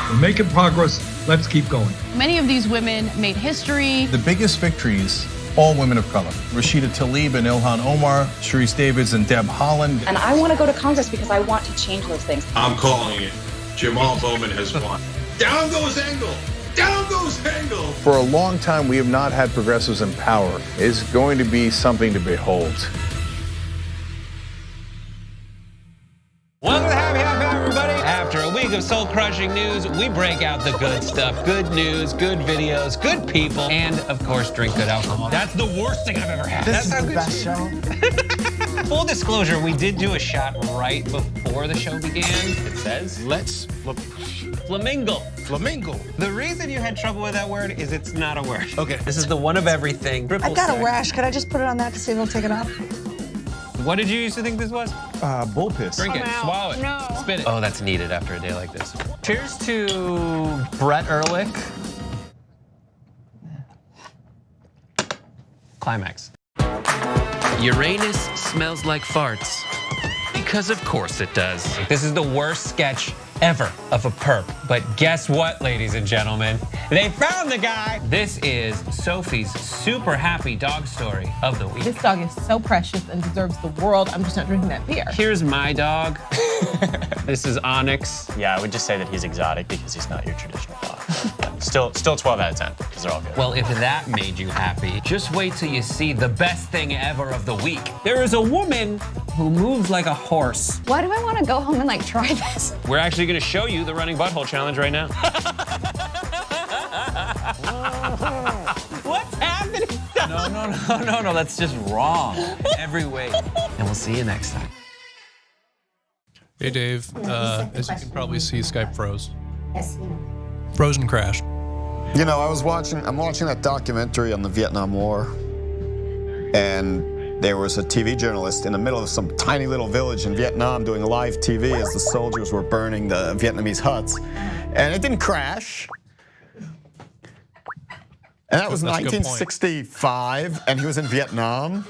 We're making progress. Let's keep going. Many of these women made history. The biggest victories, all women of color. Rashida Tlaib and Ilhan Omar, Sharice Davids and Deb Haaland. And I want to go to Congress because I want to change those things. I'm calling it. Jamal Bowman has won. Down goes Engel. Down goes Engel. For a long time, we have not had progressives in power. It's going to be something to behold. Welcome to Happy Hour, everybody. After a week of soul-crushing news, we break out the good stuff. Good news, good videos, good people, and, of course, drink good alcohol. That's the worst thing I've ever had. This is the best show. Full disclosure, we did do a shot right before the show began. It says, Let's flamingo. Flamingo. The reason you had trouble with that word is it's not a word. Okay. This is the one of everything. I've got a rash. Could I just put it on that to see if it'll take it off? What did you used to think this was? Bull piss. Drink it, swallow it, spit it. Oh, that's needed after a day like this. Cheers to Brett Ehrlich. Climax. Uranus smells like farts. Because of course it does. This is the worst sketch ever of a perp. But guess what, ladies and gentlemen? They found the guy. This is Sophie's super happy dog story of the week. This dog is so precious and deserves the world. I'm just not drinking that beer. Here's my dog. This is Onyx. Yeah, I would just say that he's exotic because he's not your traditional dog. Still 12 out of 10 because they're all good. Well, if that made you happy, just wait till you see the best thing ever of the week. There is a woman who moves like a horse. Why do I want to go home and like try this? We're actually going to show you the running butthole challenge right now. What's happening? No, that's just wrong. Every way. And we'll see you next time. Hey, Dave. As you can probably see, Skype froze. Yes. Frozen crashed. You know, I'm watching that documentary on the Vietnam War, and there was a TV journalist in the middle of some tiny little village in Vietnam doing live TV as the soldiers were burning the Vietnamese huts, and it didn't crash. And that was 1965, and he was in Vietnam.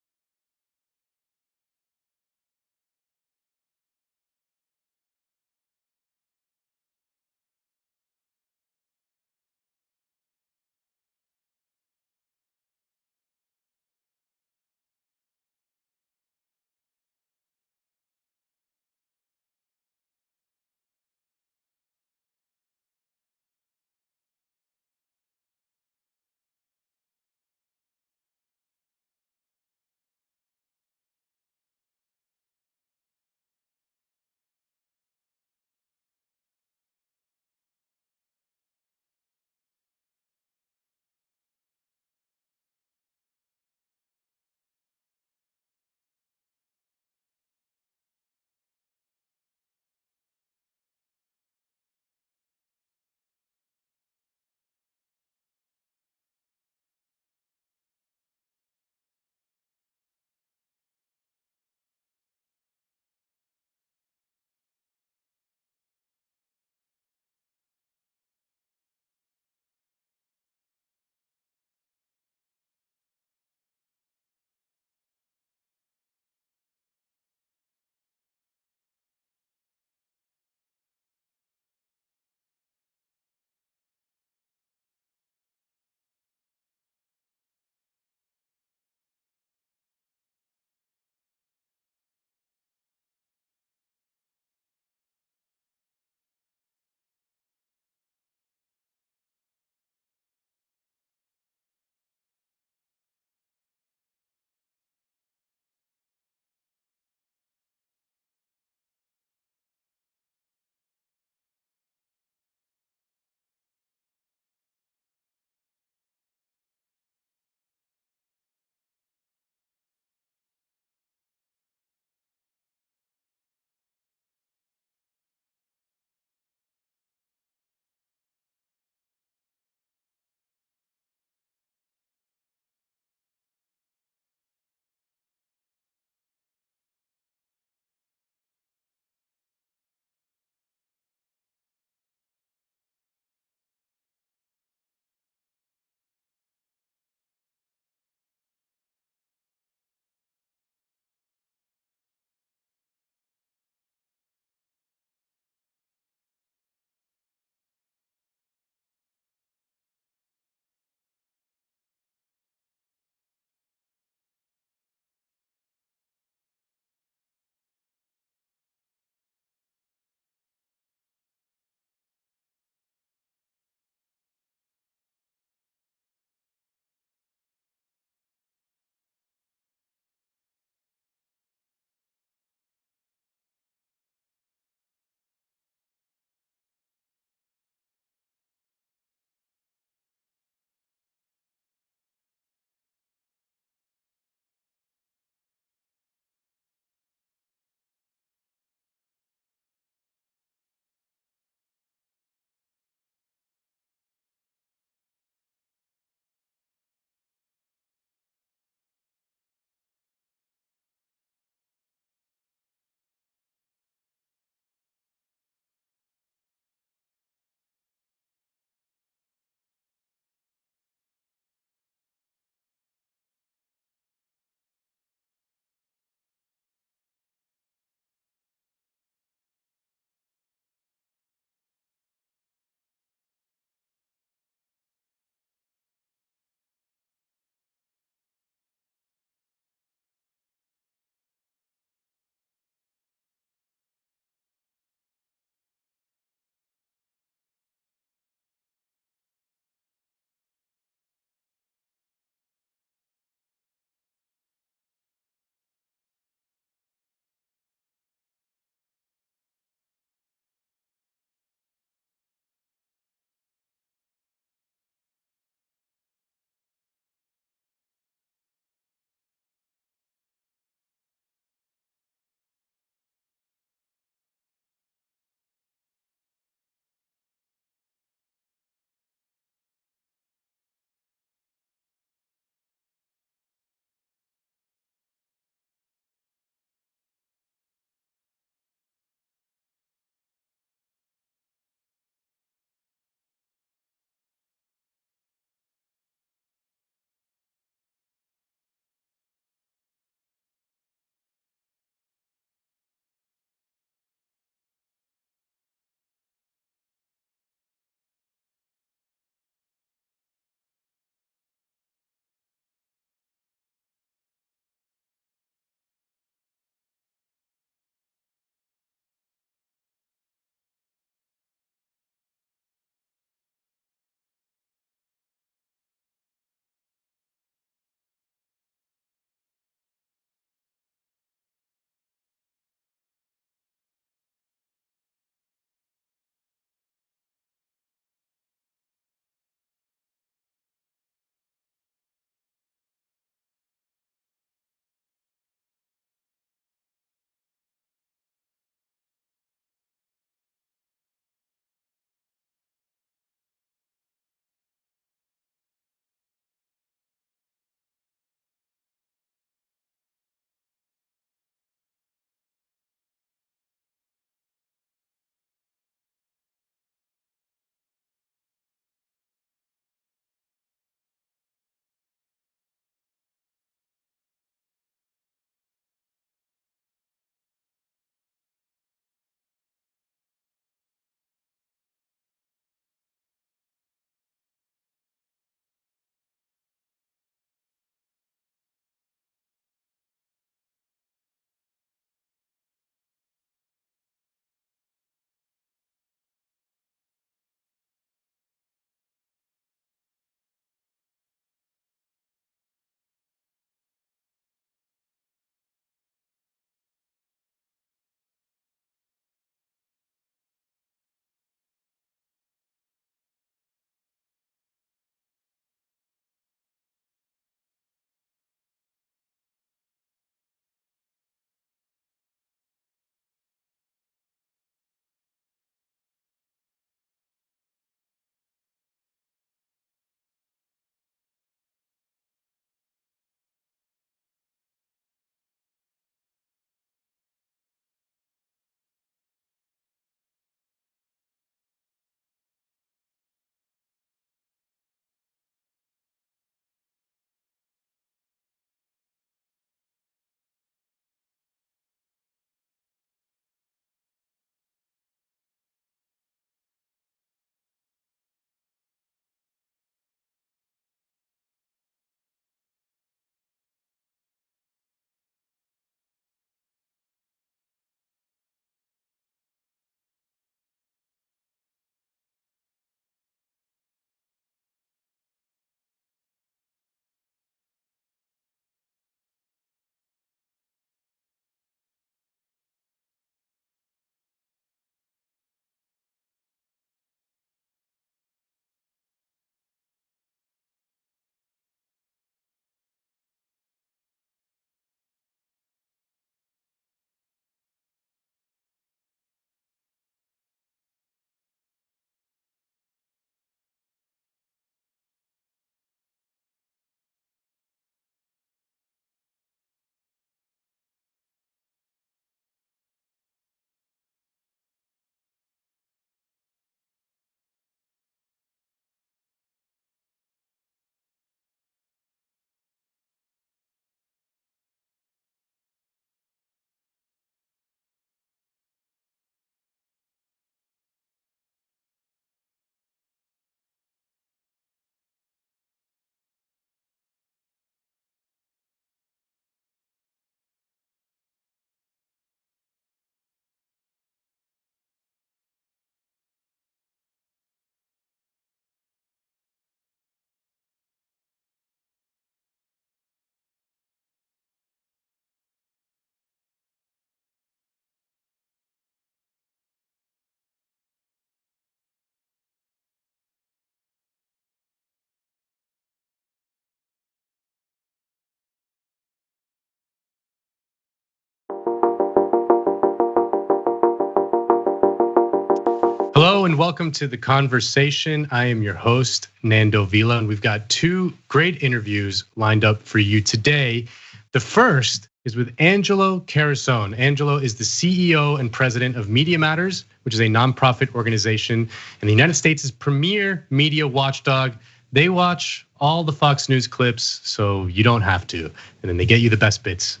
Hello and welcome to The Conversation. I am your host, Nando Vila, and we've got two great interviews lined up for you today. The first is with Angelo Carusone. Angelo is the CEO and president of Media Matters, which is a nonprofit organization and the United States' premier media watchdog. They watch all the Fox News clips, so you don't have to, and then they get you the best bits.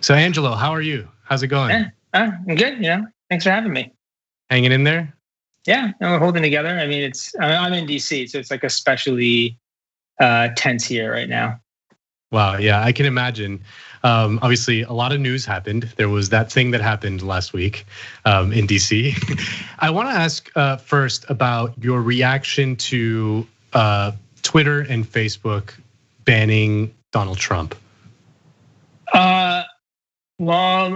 So Angelo, how are you? How's it going? I'm good, thanks for having me. Hanging in there? Yeah, we're holding together. I mean, I'm in DC, so it's like especially tense here right now. Wow, yeah, I can imagine. Obviously, a lot of news happened. There was that thing that happened last week in DC. I want to ask first about your reaction to Twitter and Facebook banning Donald Trump. Well,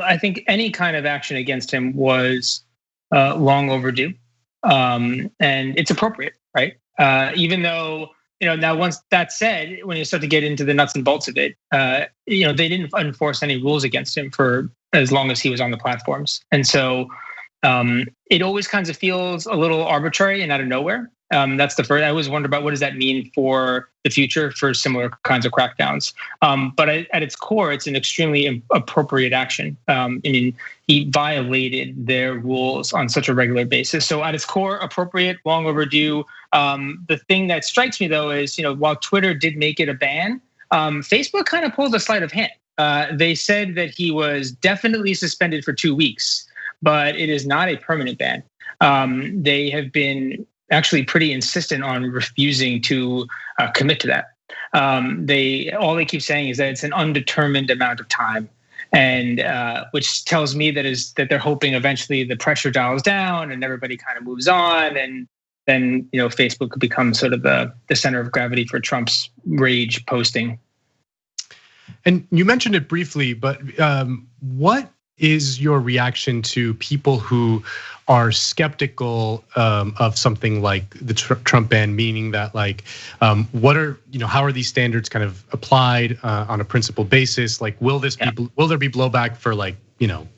I think any kind of action against him was long overdue, and it's appropriate, right? Even though. Now once that's said, when you start to get into the nuts and bolts of it, they didn't enforce any rules against him for as long as he was on the platforms. And so it always kind of feels a little arbitrary and out of nowhere. That's the first. I always wonder about what does that mean for the future for similar kinds of crackdowns. But at its core, it's an extremely appropriate action. I mean, he violated their rules on such a regular basis. So at its core, appropriate, long overdue. The thing that strikes me though is, while Twitter did make it a ban, Facebook kind of pulled a sleight of hand. They said that he was definitely suspended for 2 weeks, but it is not a permanent ban. They have been actually pretty insistent on refusing to commit to that. All they keep saying is that it's an undetermined amount of time, and which tells me that they're hoping eventually the pressure dials down and everybody kind of moves on, and then Facebook could become sort of the center of gravity for Trump's rage posting. And you mentioned it briefly, but what is your reaction to people who are skeptical of something like the Trump ban, meaning that how are these standards kind of applied on a principled basis? Like, will there be blowback for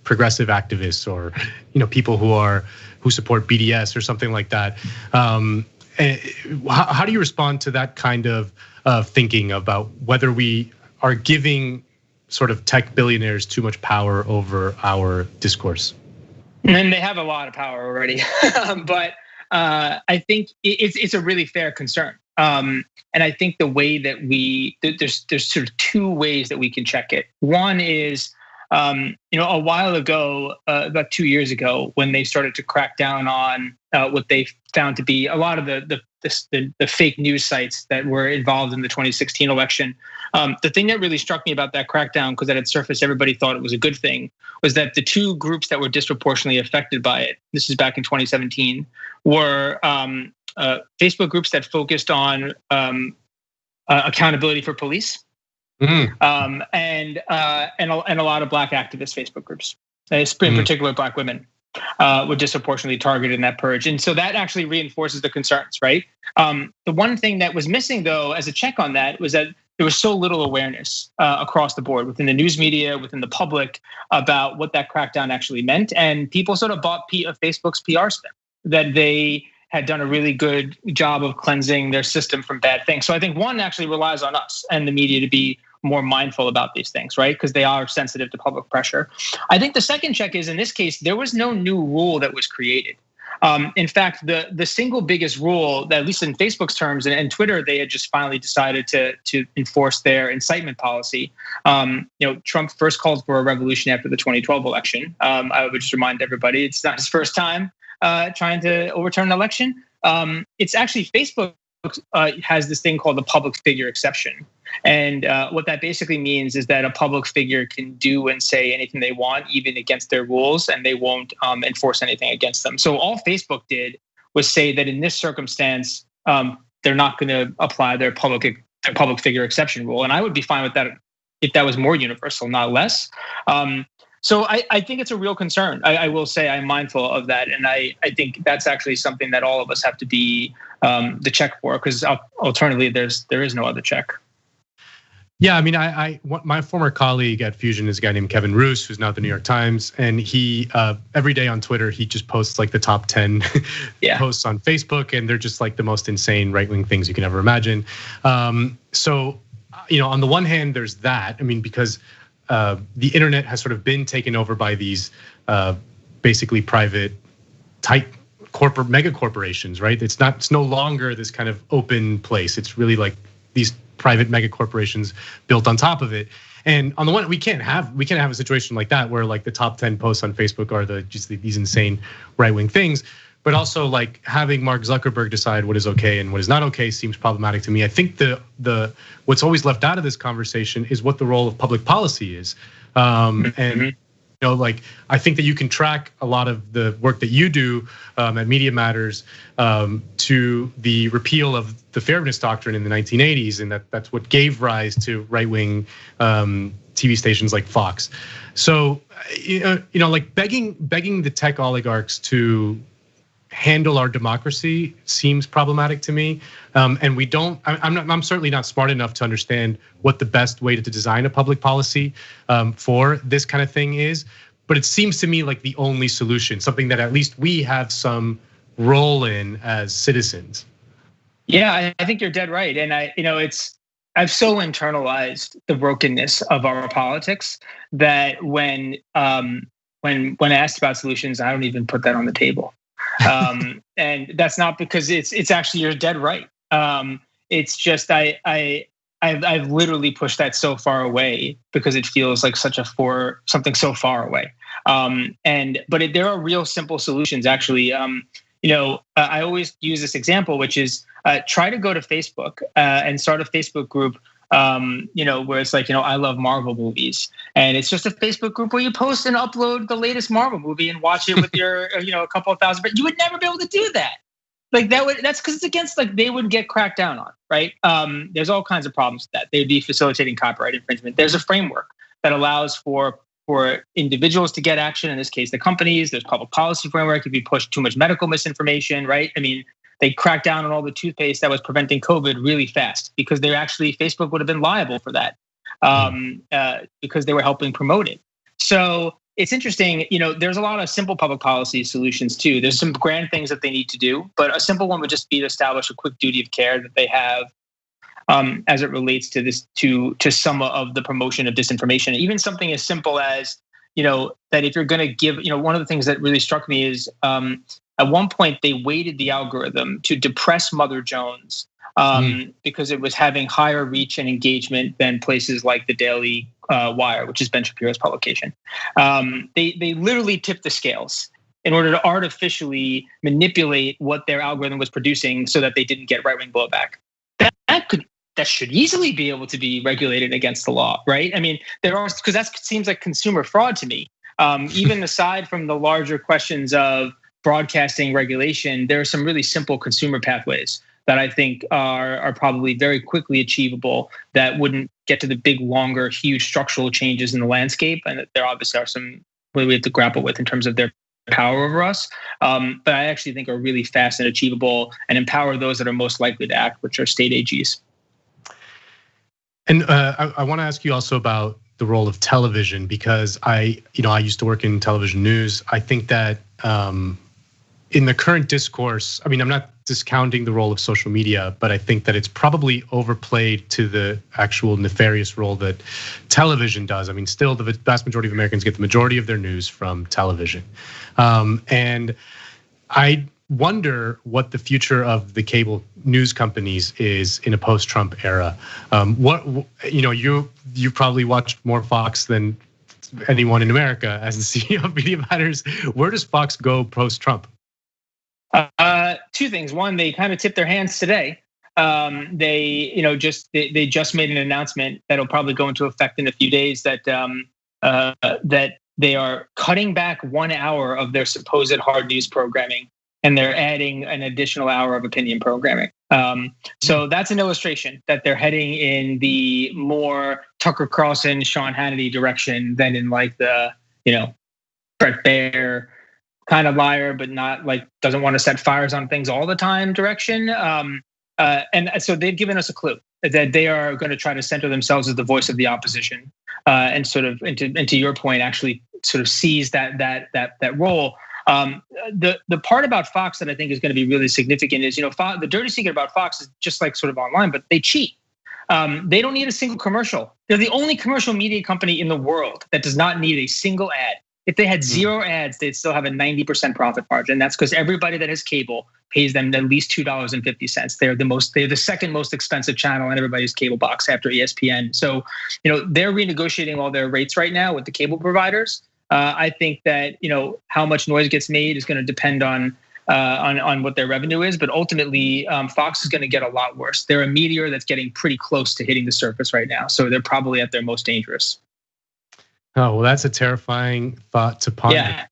progressive activists or people who support BDS or something like that? How do you respond to that kind of thinking about whether we are giving sort of tech billionaires too much power over our discourse? And they have a lot of power already, but I think it's a really fair concern. And I think the way that there's sort of two ways that we can check it. One is, a while ago, about 2 years ago, when they started to crack down on what they found to be a lot of the fake news sites that were involved in the 2016 election. The thing that really struck me about that crackdown, because at its surface everybody thought it was a good thing, was that the two groups that were disproportionately affected by it, this is back in 2017, were Facebook groups that focused on accountability for police, and a lot of Black activist Facebook groups, in particular Black women. Were disproportionately targeted in that purge. And so that actually reinforces the concerns, right? The one thing that was missing though, as a check on that, was that there was so little awareness across the board within the news media, within the public, about what that crackdown actually meant. And people sort of bought Facebook's PR spin, that they had done a really good job of cleansing their system from bad things. So I think one actually relies on us and the media to be more mindful about these things, right? Because they are sensitive to public pressure. I think the second check is, in this case, there was no new rule that was created. In fact, the single biggest rule, that at least in Facebook's terms and Twitter, they had just finally decided to enforce their incitement policy. Trump first called for a revolution after the 2012 election. I would just remind everybody, it's not his first time trying to overturn an election. It's actually Facebook has this thing called the public figure exception. And what that basically means is that a public figure can do and say anything they want, even against their rules, and they won't enforce anything against them. So all Facebook did was say that in this circumstance, they're not going to apply their public figure exception rule. And I would be fine with that if that was more universal, not less. So I think it's a real concern. I will say I'm mindful of that. And I think that's actually something that all of us have to be the check for, because alternatively there is no other check. Yeah, I mean, my former colleague at Fusion is a guy named Kevin Roos, who's now at the New York Times, and he every day on Twitter he just posts like the top 10 posts on Facebook, and they're just like the most insane right-wing things you can ever imagine. So, on the one hand, there's that. I mean, because the internet has sort of been taken over by these basically private type corporate mega corporations, right? It's no longer this kind of open place. It's really like these private mega corporations built on top of it. And on the one, we can't have a situation like that where like the top 10 posts on Facebook are these insane right-wing things. But also like having Mark Zuckerberg decide what is okay and what is not okay seems problematic to me. I think the what's always left out of this conversation is what the role of public policy is. And like I think that you can track a lot of the work that you do at Media Matters to the repeal of the Fairness Doctrine in the 1980s, and that's what gave rise to right-wing TV stations like Fox. So like begging the tech oligarchs to handle our democracy seems problematic to me, and we don't. I'm certainly not smart enough to understand what the best way to design a public policy for this kind of thing is. But it seems to me like the only solution, something that at least we have some role in as citizens. Yeah, I think you're dead right, and I've so internalized the brokenness of our politics that when asked about solutions, I don't even put that on the table. And that's not because it's actually, you're dead right. It's just I've literally pushed that so far away because it feels like something so far away. But there are real simple solutions actually. I always use this example, which is try to go to Facebook and start a Facebook group. Where it's like, I love Marvel movies, and it's just a Facebook group where you post and upload the latest Marvel movie and watch it with your, a couple of thousand. But you would never be able to do that. Like that's because it's against, like, they would get cracked down on, right? There's all kinds of problems with that. They would be facilitating copyright infringement. There's a framework that allows for individuals to get action. In this case, the companies. There's public policy framework if you push too much medical misinformation, right? I mean, they cracked down on all the toothpaste that was preventing COVID really fast because Facebook would have been liable for that because they were helping promote it. So it's interesting, there's a lot of simple public policy solutions too. There's some grand things that they need to do, but a simple one would just be to establish a quick duty of care that they have as it relates to this, to some of the promotion of disinformation. Even something as simple as, that if you're going to give, one of the things that really struck me is at one point they weighted the algorithm to depress Mother Jones because it was having higher reach and engagement than places like the Daily Wire, which is Ben Shapiro's publication. They literally tipped the scales in order to artificially manipulate what their algorithm was producing so that they didn't get right-wing blowback. That should easily be able to be regulated against the law, right? I mean, because that seems like consumer fraud to me. Even aside from the larger questions of broadcasting regulation, there are some really simple consumer pathways that I think are probably very quickly achievable that wouldn't get to the big, longer, huge structural changes in the landscape. And there obviously are some we have to grapple with in terms of their power over us. But I actually think are really fast and achievable and empower those that are most likely to act, which are state AGs. And I want to ask you also about the role of television, because I used to work in television news. I think that in the current discourse, I mean, I'm not discounting the role of social media, but I think that it's probably overplayed to the actual nefarious role that television does. I mean, still the vast majority of Americans get the majority of their news from television. And I wonder what the future of the cable news companies is in a post-Trump era. You probably watched more Fox than anyone in America as the CEO of Media Matters. Where does Fox go post-Trump? Two things. One, they kind of tipped their hands today. They just made an announcement that'll probably go into effect in a few days that they are cutting back 1 hour of their supposed hard news programming, and they're adding an additional hour of opinion programming. So that's an illustration that they're heading in the more Tucker Carlson, Sean Hannity direction than in like the Bret Baier kind of liar, but not like doesn't want to set fires on things all the time direction. And so they've given us a clue. that they are going to try to center themselves as the voice of the opposition, and sort of, and to your point, actually sort of seize that role. The part about Fox that I think is going to be really significant is, the dirty secret about Fox is just like sort of online, but they cheat. They don't need a single commercial. They're the only commercial media company in the world that does not need a single ad. If they had zero ads, they'd still have a 90% profit margin. That's because everybody that has cable pays them at least $2.50. They're the second most expensive channel in everybody's cable box after ESPN. So, they're renegotiating all their rates right now with the cable providers. I think that, how much noise gets made is going to depend on what their revenue is, but ultimately Fox is going to get a lot worse. They're a meteor that's getting pretty close to hitting the surface right now, so they're probably at their most dangerous. Oh, well, that's a terrifying thought to ponder. Yeah.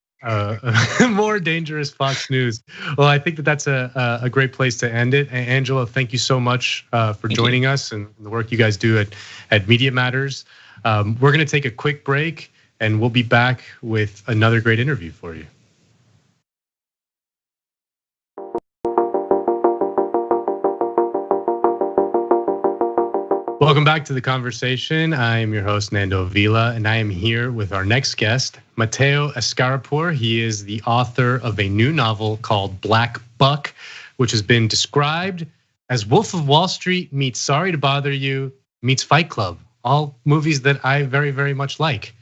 More dangerous Fox News. Well, I think that's a great place to end it. Angelo, thank you so much for joining us and the work you guys do at Media Matters. We're going to take a quick break, and we'll be back with another great interview for you. Welcome back to The Conversation. I am your host, Nando Vila, and I am here with our next guest, Matteo Escarapur. He is the author of a new novel called Black Buck, which has been described as Wolf of Wall Street meets Sorry to Bother You meets Fight Club, all movies that I very, very much like.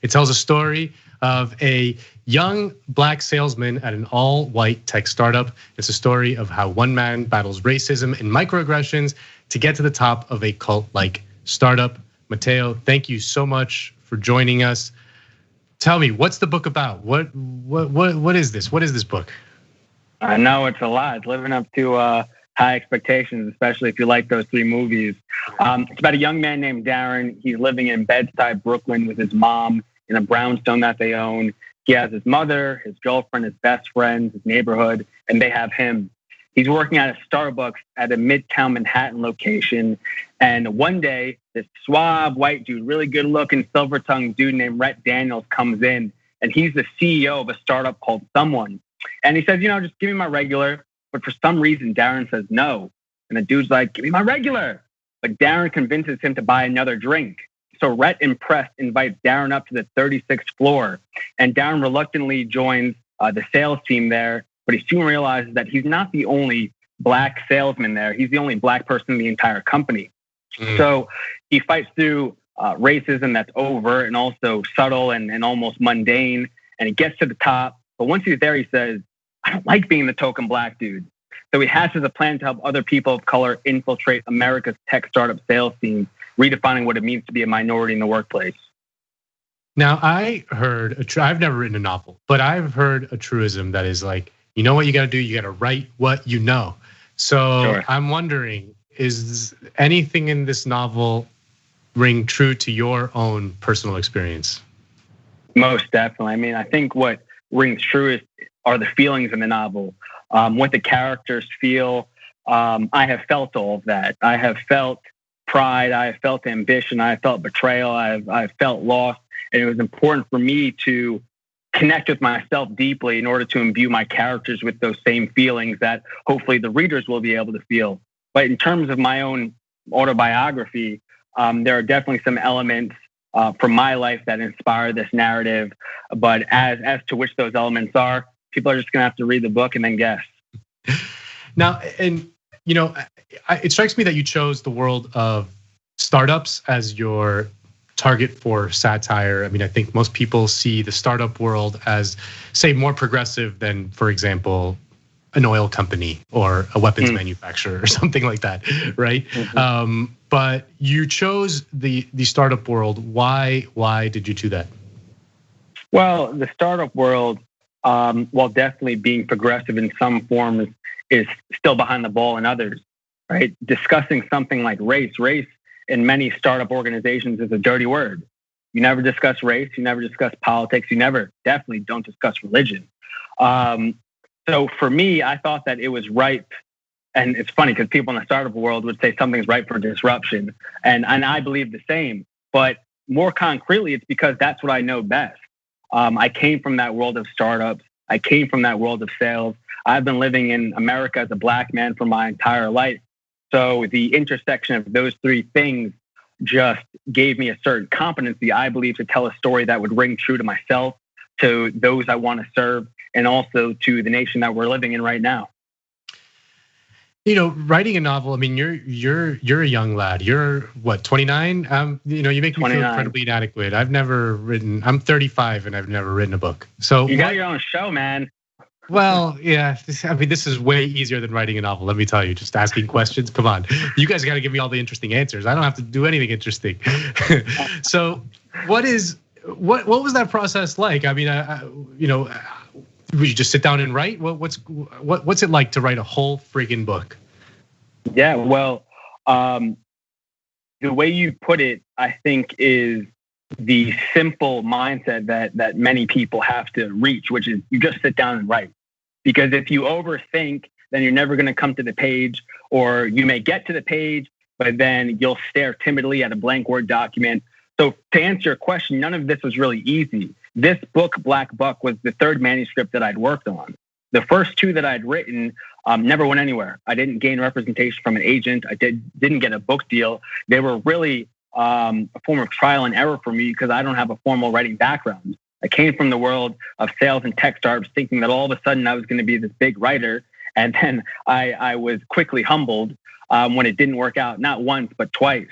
It tells a story of a young black salesman at an all-white tech startup. It's a story of how one man battles racism and microaggressions to get to the top of a cult-like startup. Matteo, thank you so much for joining us. Tell me, what's the book about? What is this? What is this book? I know it's a lot. It's living up to high expectations, especially if you like those three movies. It's about a young man named Darren. He's living in Bed-Stuy, Brooklyn with his mom in a brownstone that they own. He has his mother, his girlfriend, his best friend, his neighborhood, and they have him. He's working at a Starbucks at a Midtown Manhattan location. And one day, this suave white dude, really good looking, silver-tongued dude named Rhett Daniels comes in, and he's the CEO of a startup called Someone. And he says, just give me my regular. But for some reason, Darren says no. And the dude's like, give me my regular. But Darren convinces him to buy another drink. So Rhett, impressed, invites Darren up to the 36th floor. And Darren reluctantly joins the sales team there. But he soon realizes that he's not the only black salesman there. He's the only black person in the entire company. So he fights through racism that's overt and also subtle and almost mundane. And he gets to the top. But once he's there, he says, I don't like being the token black dude. So he hatches a plan to help other people of color infiltrate America's tech startup sales team, redefining what it means to be a minority in the workplace. Now, I heard, I've never written a novel, but I've heard a truism that is like, you know what you got to do? You got to write what you know. So sure. I'm wondering, is anything in this novel ring true to your own personal experience? Most definitely. I mean, I think what rings true are the feelings in the novel, what the characters feel. I have felt all of that. I have felt pride. I have felt ambition. I have felt betrayal. I've felt loss. And it was important for me to connect with myself deeply in order to imbue my characters with those same feelings that hopefully the readers will be able to feel. But in terms of my own autobiography, there are definitely some elements from my life that inspire this narrative. But as to which those elements are, people are just going to have to read the book and then guess. Now, and it strikes me that you chose the world of startups as your target for satire. I mean, I think most people see the startup world as, say, more progressive than, for example, an oil company or a weapons manufacturer or something like that, right? But you chose the startup world. Why did you do that? Well, the startup world, while definitely being progressive in some forms, is still behind the ball in others, right? Discussing something like race in many startup organizations is a dirty word. You never discuss race, you never discuss politics, you never definitely don't discuss religion. So for me, I thought that it was ripe, and it's funny because people in the startup world would say something's ripe for disruption, and I believe the same. But more concretely, it's because that's what I know best. I came from that world of startups. I came from that world of sales. I've been living in America as a black man for my entire life. So the intersection of those three things just gave me a certain competency, I believe, to tell a story that would ring true to myself, to those I want to serve, and also to the nation that we're living in right now. You know, writing a novel, I mean, you're a young lad. You're what, 29? You know, you make me 29. feel incredibly inadequate. I've never written, I'm 35 and I've never written a book. So you got your own show, man. Well, yeah, I mean, this is way easier than writing a novel. Let me tell you, just asking questions. Come on, you guys got to give me all the interesting answers. I don't have to do anything interesting. So, what was that process like? I mean, you know, would you just sit down and write? What's it like to write a whole friggin' book? Yeah, well, the way you put it, I think, is the simple mindset that many people have to reach, which is you just sit down and write. Because if you overthink, then you're never going to come to the page, or you may get to the page, but then you'll stare timidly at a blank Word document. So to answer your question, none of this was really easy. This book, Black Buck, was the third manuscript that I'd worked on. The first two that I'd written never went anywhere. I didn't gain representation from an agent. I didn't get a book deal. They were really a form of trial and error for me because I don't have a formal writing background. I came from the world of sales and tech startups thinking that all of a sudden I was going to be this big writer. And then I was quickly humbled when it didn't work out, not once, but twice.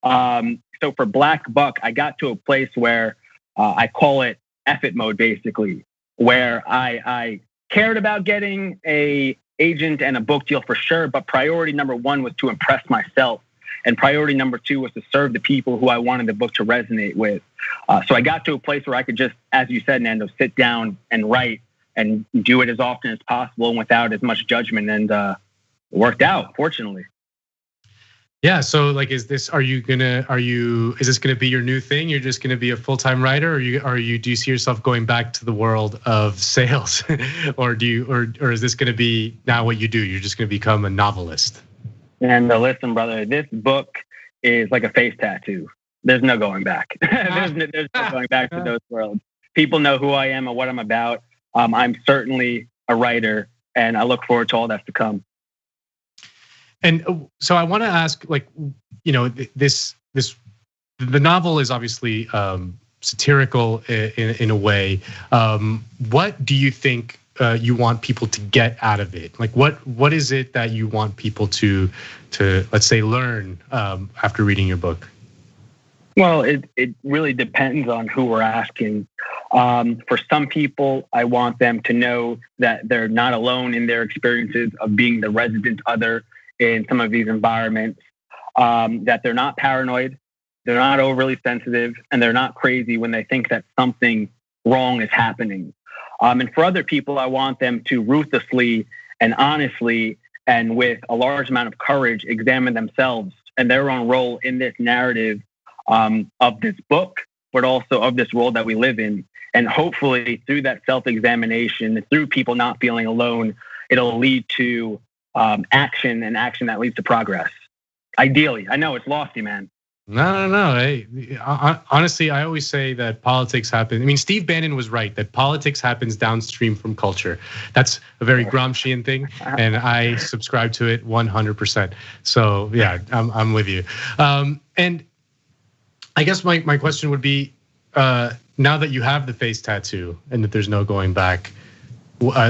So for Black Buck, I got to a place where I call it F it mode, basically, where I cared about getting a agent and a book deal for sure. But priority number one was to impress myself. And priority number two was to serve the people who I wanted the book to resonate with. So I got to a place where I could just, as you said, Nando, sit down and write and do it as often as possible and without as much judgment. And it worked out, fortunately. Yeah. So like, is this gonna be your new thing? You're just gonna be a full-time writer, or do you see yourself going back to the world of sales, or is this gonna be now what you do? You're just gonna become a novelist? And listen, brother, this book is like a face tattoo. There's no going back. there's no going back to those worlds. People know who I am and what I'm about. I'm certainly a writer, and I look forward to all that's to come. And so I want to ask, like, you know, the novel is obviously satirical in a way. What do you think you want people to get out of it? Like, what is it that you want people to let's say learn after reading your book? Well, it really depends on who we're asking. For some people, I want them to know that they're not alone in their experiences of being the resident other in some of these environments, that they're not paranoid, they're not overly sensitive, and they're not crazy when they think that something wrong is happening. And for other people, I want them to ruthlessly and honestly and with a large amount of courage examine themselves and their own role in this narrative of this book, but also of this world that we live in. And hopefully through that self-examination, through people not feeling alone, it'll lead to action, and action that leads to progress. Ideally, I know it's lofty, man. No. Hey, honestly, I always say that politics happens. I mean, Steve Bannon was right that politics happens downstream from culture. That's a very Gramscian thing, and I subscribe to it 100%. So yeah, I'm with you. And I guess my question would be, now that you have the face tattoo and that there's no going back,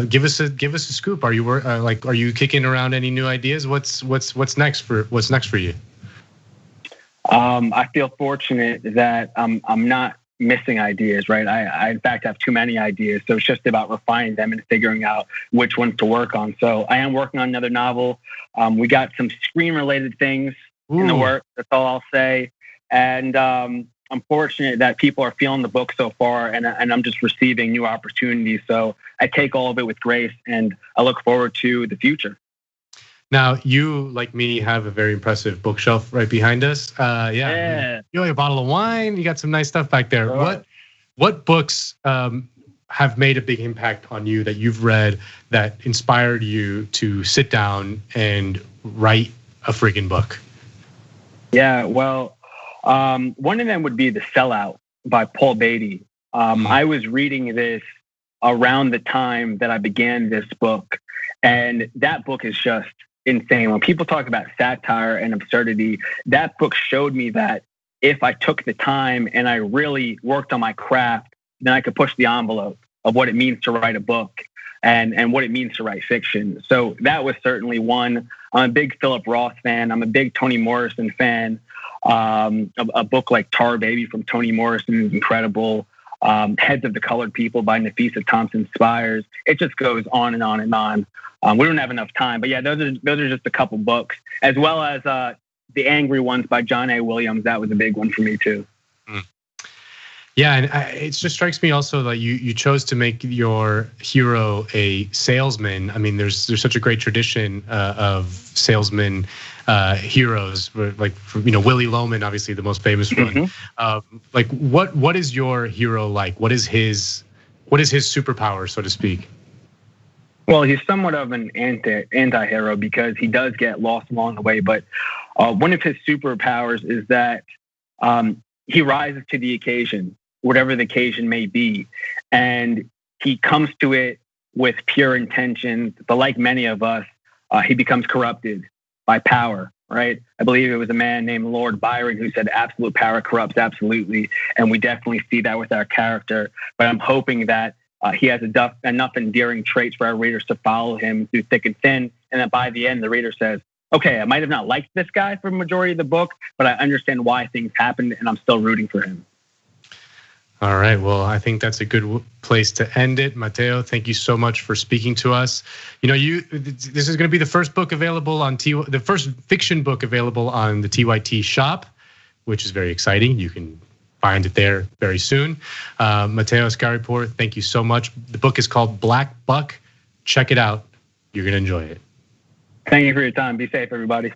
give us a scoop. Are you kicking around any new ideas? What's next for you? I feel fortunate that I'm not missing ideas, right? I in fact have too many ideas, so it's just about refining them and figuring out which ones to work on. So I am working on another novel. We got some Scream-related things in the works. That's all I'll say. And I'm fortunate that people are feeling the book so far, and I'm just receiving new opportunities. So I take all of it with grace, and I look forward to the future. Now, you, like me, have a very impressive bookshelf right behind us. Yeah. You have a bottle of wine. You got some nice stuff back there. Sure. What books have made a big impact on you that you've read that inspired you to sit down and write a friggin' book? Yeah, well, one of them would be The Sellout by Paul Beatty. I was reading this around the time that I began this book, and that book is just insane. When people talk about satire and absurdity, that book showed me that if I took the time and I really worked on my craft, then I could push the envelope of what it means to write a book and what it means to write fiction. So that was certainly one. I'm a big Philip Roth fan. I'm a big Toni Morrison fan. A book like Tar Baby from Toni Morrison is incredible. Heads of the Colored People by Nafisa Thompson Spires. It just goes on and on and on. We don't have enough time, but yeah, those are just a couple books, as well as The Angry Ones by John A. Williams. That was a big one for me too. Yeah, and it just strikes me also that you chose to make your hero a salesman. I mean, there's such a great tradition of salesman heroes, like Willy Loman, obviously the most famous one. Like, what is your hero like? What is his superpower, so to speak? Well, he's somewhat of an anti-hero because he does get lost along the way. But one of his superpowers is that he rises to the occasion, whatever the occasion may be. And he comes to it with pure intentions. But like many of us, he becomes corrupted by power, right? I believe it was a man named Lord Byron who said absolute power corrupts absolutely. And we definitely see that with our character. But I'm hoping that he has enough endearing traits for our readers to follow him through thick and thin. And that by the end, the reader says, okay, I might have not liked this guy for the majority of the book, but I understand why things happened and I'm still rooting for him. All right. Well, I think that's a good place to end it. Mateo, thank you so much for speaking to us. This is going to be the first book available on the first fiction book available on the TYT shop, which is very exciting. You can find it there very soon. Mateo Escaripour, thank you so much. The book is called Black Buck. Check it out. You're going to enjoy it. Thank you for your time. Be safe, everybody.